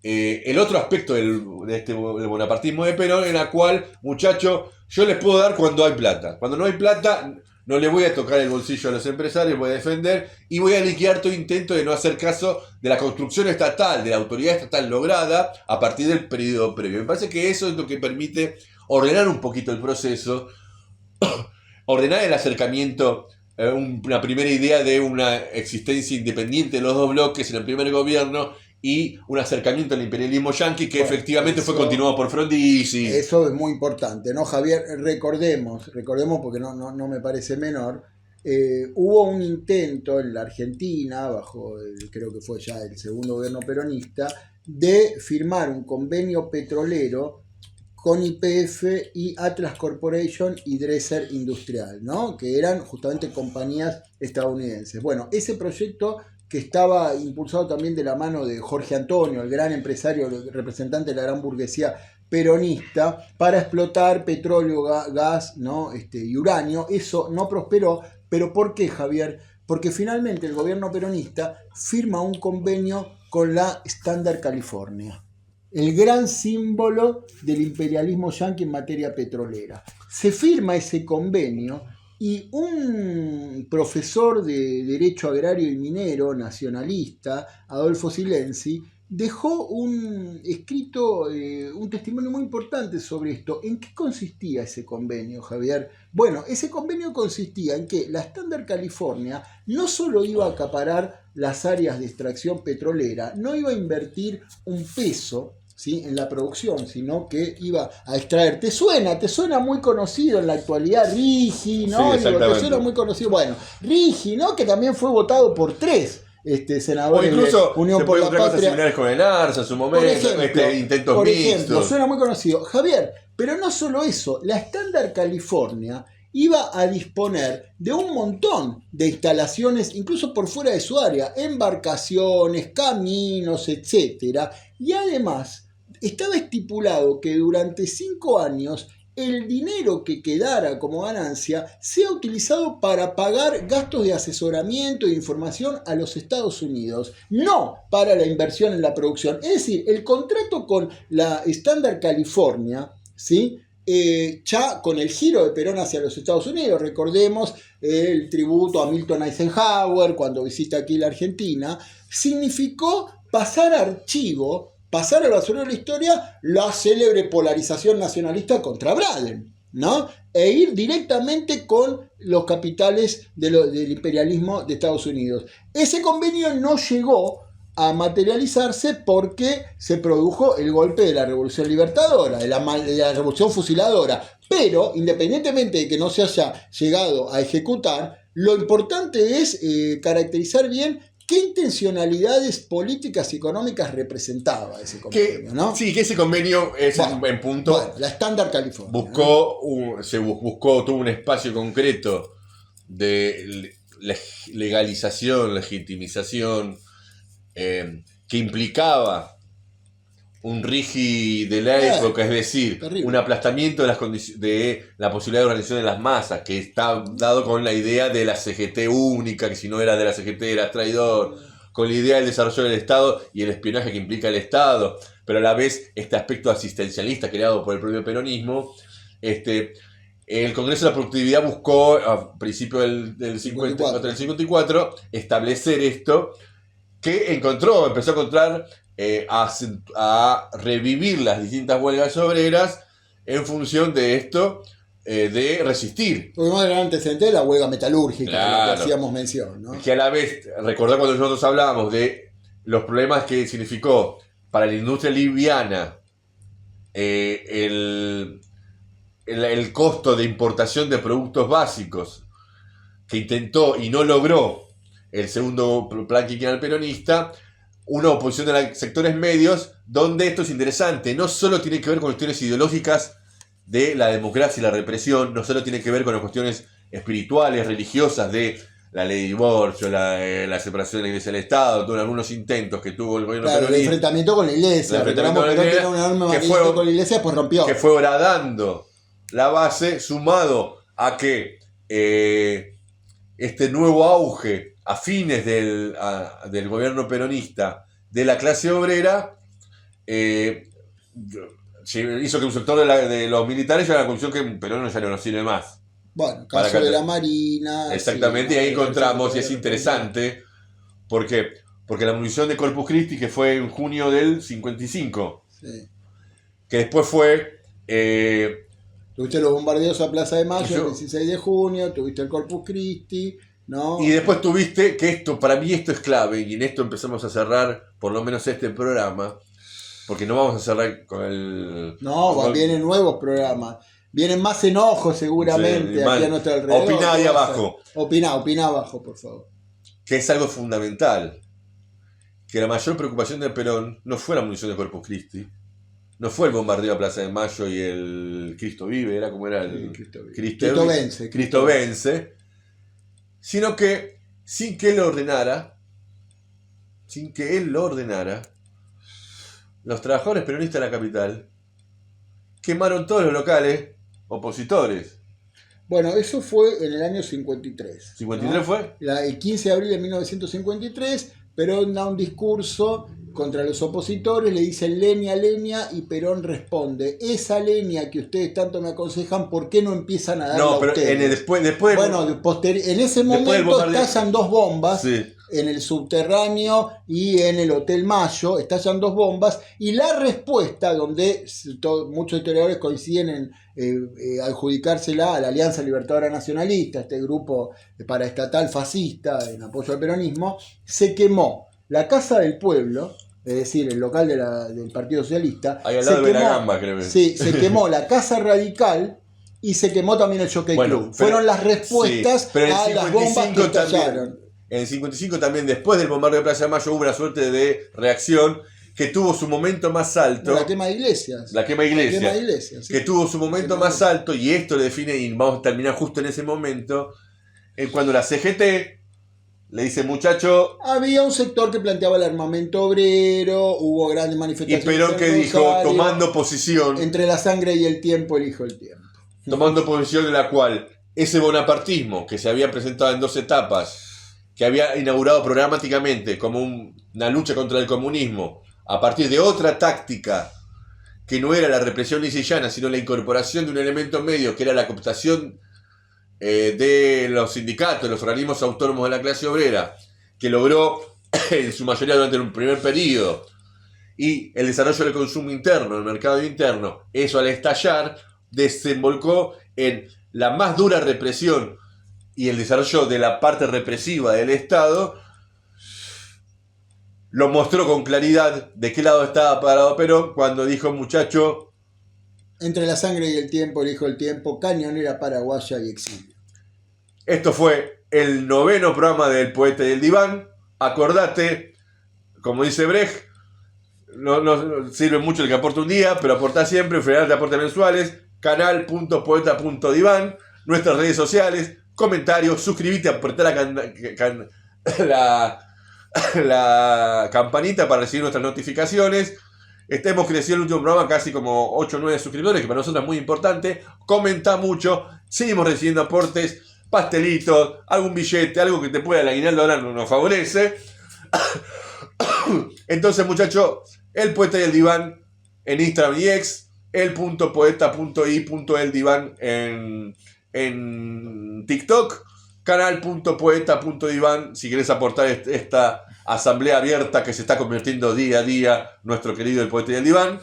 el otro aspecto del bonapartismo de Perón, en la cual, muchacho, yo les puedo dar cuando hay plata. Cuando no hay plata, no le voy a tocar el bolsillo a los empresarios, voy a defender y voy a liquidar todo intento de no hacer caso de la construcción estatal, de la autoridad estatal lograda a partir del periodo previo. Me parece que eso es lo que permite ordenar un poquito el proceso, ordenar el acercamiento, una primera idea de una existencia independiente de los dos bloques en el primer gobierno y un acercamiento al imperialismo yanqui que efectivamente fue continuado por Frondizi. Eso es muy importante, ¿no, Javier? Recordemos porque no me parece menor, hubo un intento en la Argentina, creo que fue ya el segundo gobierno peronista, de firmar un convenio petrolero con YPF y Atlas Corporation y Dresser Industrial, ¿no? Que eran justamente compañías estadounidenses. Bueno, ese proyecto, que estaba impulsado también de la mano de Jorge Antonio, el gran empresario, el representante de la gran burguesía peronista, para explotar petróleo, gas, ¿no? Y uranio, eso no prosperó. ¿Pero por qué, Javier? Porque finalmente el gobierno peronista firma un convenio con la Standard California, el gran símbolo del imperialismo yanqui en materia petrolera. Se firma ese convenio y un profesor de Derecho Agrario y Minero nacionalista, Adolfo Silenzi, dejó un testimonio muy importante sobre esto. ¿En qué consistía ese convenio, Javier? Bueno, ese convenio consistía en que la Standard California no solo iba a acaparar las áreas de extracción petrolera, no iba a invertir un peso, ¿sí?, en la producción, sino que iba a extraer. ¿Te suena muy conocido en la actualidad Rigi, ¿no? Sí, te suena muy conocido. Bueno, Rigi, ¿no? Que también fue votado por 3 senadores o incluso de Unión por la Patria. Cosas similares con el ARSA en su momento, intentos por mixtos. ejemplo, suena muy conocido. Javier, pero no solo eso, la Standard California iba a disponer de un montón de instalaciones, incluso por fuera de su área, embarcaciones, caminos, etc. Y además estaba estipulado que durante 5 años el dinero que quedara como ganancia sea utilizado para pagar gastos de asesoramiento e información a los Estados Unidos, no para la inversión en la producción. Es decir, el contrato con la Standard California, ¿sí? Ya con el giro de Perón hacia los Estados Unidos, recordemos el tributo a Milton Eisenhower cuando visita aquí la Argentina, significó pasar a archivo, pasar al basurero de la historia, la célebre polarización nacionalista contra Braden, ¿no? E ir directamente con los capitales del imperialismo de Estados Unidos. Ese convenio no llegó a materializarse porque se produjo el golpe de la Revolución Libertadora, de la Revolución Fusiladora. Pero, independientemente de que no se haya llegado a ejecutar, lo importante es caracterizar bien qué intencionalidades políticas y económicas representaba ese convenio, ¿no? Sí, que ese convenio es en punto. Bueno, la Standard California. Tuvo un espacio concreto de legalización, legitimización, que implicaba un RIGI de la época, es decir, terrible. Un aplastamiento de la posibilidad de organización de las masas, que está dado con la idea de la CGT única, que si no era de la CGT era traidor, con la idea del desarrollo del Estado y el espionaje que implica el Estado, pero a la vez este aspecto asistencialista creado por el propio peronismo. El Congreso de la Productividad buscó, a principios del 54, establecer esto, que empezó a encontrar, a revivir las distintas huelgas obreras en función de esto, de resistir. Tuvimos el antecedente de la huelga metalúrgica, Claro. de la que hacíamos mención, ¿no? Que a la vez, recordar cuando nosotros hablábamos de los problemas que significó para la industria liviana el costo de importación de productos básicos, que intentó y no logró el segundo plan quinquenal peronista, una oposición de los sectores medios, donde esto es interesante, no solo tiene que ver con cuestiones ideológicas de la democracia y la represión, no solo tiene que ver con las cuestiones espirituales, religiosas de la ley de divorcio, la separación de la iglesia del Estado, tuvo algunos intentos que tuvo el gobierno Claro, el peronista. enfrentamiento con la iglesia. El enfrentamiento con la Perón iglesia, tenía un enorme que maquillaje fue- con la iglesia, pues rompió. Que fue horadando la base, sumado a que este nuevo auge a fines del gobierno peronista de la clase obrera hizo que un sector de los militares llegara a la conclusión que Perón ya no nos sirve más. Bueno, Para caso que- de la Marina. Exactamente, sí, y ahí ¿no? encontramos, y es interesante, porque la munición de Corpus Christi, que fue en junio del 55, Sí. que después fue... Tuviste los bombardeos a Plaza de Mayo Yo- el 16 de junio, tuviste el Corpus Christi, ¿no? Y después tuviste que esto, para mí esto es clave, y en esto empezamos a cerrar por lo menos este programa, porque no vamos a cerrar con el... No, con- vienen nuevos programas. Vienen más enojos seguramente Sí, aquí a nuestro alrededor. Opiná ahí ¿Qué va a abajo. hacer? Opiná abajo, por favor. que es algo fundamental, que la mayor preocupación de Perón no fue la munición de Corpus Christi, no fue el bombardeo a Plaza de Mayo y el Cristo Vive, era como era el Cristo Vence, sino que sin que él lo ordenara, los trabajadores peronistas de la capital quemaron todos los locales opositores. Bueno, eso fue en el año 53. ¿53 ¿no? fue? El 15 de abril de 1953, Perón da un discurso contra los opositores, le dicen leña, y Perón responde, esa leña que ustedes tanto me aconsejan, ¿por qué no empiezan a darla No, a pero ustedes? después en ese después del momento bombardeo. estallan 2 bombas, sí. en el subterráneo y en el Hotel Mayo, estallan 2 bombas, y la respuesta, donde muchos historiadores coinciden en adjudicársela a la Alianza Libertadora Nacionalista, este grupo paraestatal fascista en apoyo al peronismo, se quemó la Casa del Pueblo, es decir, el local del Partido Socialista. Ahí al lado de la Gamba, creo. Sí, se quemó la Casa Radical y se quemó también el Jockey Bueno, Club. pero- Fueron las respuestas sí, pero en el a las bombas que 55 también. estallaron. En el 55 también, después del bombardeo de Plaza de Mayo, hubo una suerte de reacción que tuvo su momento más alto. La quema de iglesias. La quema de iglesias. La quema de iglesias, sí. Que tuvo su momento más alto, y esto le define, y vamos a terminar justo en ese momento, es cuando la CGT le dice, muchacho... Había un sector que planteaba el armamento obrero, hubo grandes Y manifestaciones. Perón que dijo, Rosario, tomando posición, entre la sangre y el tiempo, elijo el tiempo. tomando posición en la cual ese bonapartismo que se había presentado en 2 etapas, que había inaugurado programáticamente como una lucha contra el comunismo, a partir de otra táctica, que no era la represión lisillana, sino la incorporación de un elemento medio, que era la cooptación de los sindicatos, los organismos autónomos de la clase obrera, que logró en su mayoría durante un primer periodo, y el desarrollo del consumo interno, el mercado interno, eso al estallar desembolcó en la más dura represión y el desarrollo de la parte represiva del Estado. Lo mostró con claridad de qué lado estaba parado Perón cuando dijo, muchacho, Entre la sangre y el tiempo, elijo el tiempo, cañonera paraguaya y exilio. esto fue el 9º programa del Poeta y el Diván. Acordate, como dice Brecht, no sirve mucho el que aporta un día, pero aporta siempre, frenar de aportes mensuales, canal.poeta.diván, nuestras redes sociales, comentarios, suscríbete, apretá la campanita para recibir nuestras notificaciones. Hemos crecido en el último programa casi como 8 o 9 suscriptores, que para nosotros es muy importante. Comenta mucho, seguimos recibiendo aportes, pastelitos, algún billete, algo que te pueda, el aguinaldo ahora nos favorece. Entonces, muchachos, el Poeta y el Diván en Instagram y X, el.poeta.i.eldiván en TikTok, canal.poeta.diván si querés aportar esta asamblea abierta que se está convirtiendo día a día nuestro querido El Poeta y el Diván.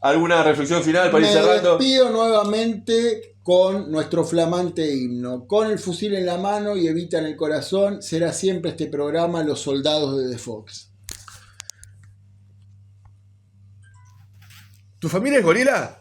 ¿Alguna reflexión final para ir cerrando? Me despido nuevamente con nuestro flamante himno. Con el fusil en la mano y Evita en el corazón, será siempre este programa Los Soldados de The Fox. ¿Tu familia es gorila?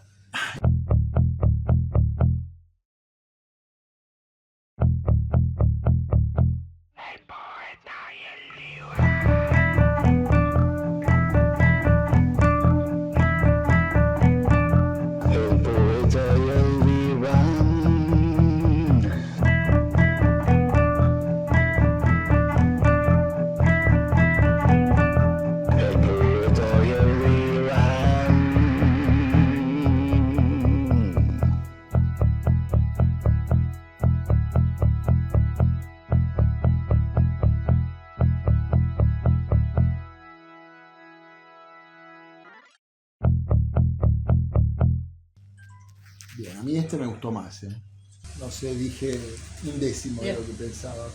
Bien, a mí este me gustó más, ¿eh? No sé, dije un décimo de lo que pensaba.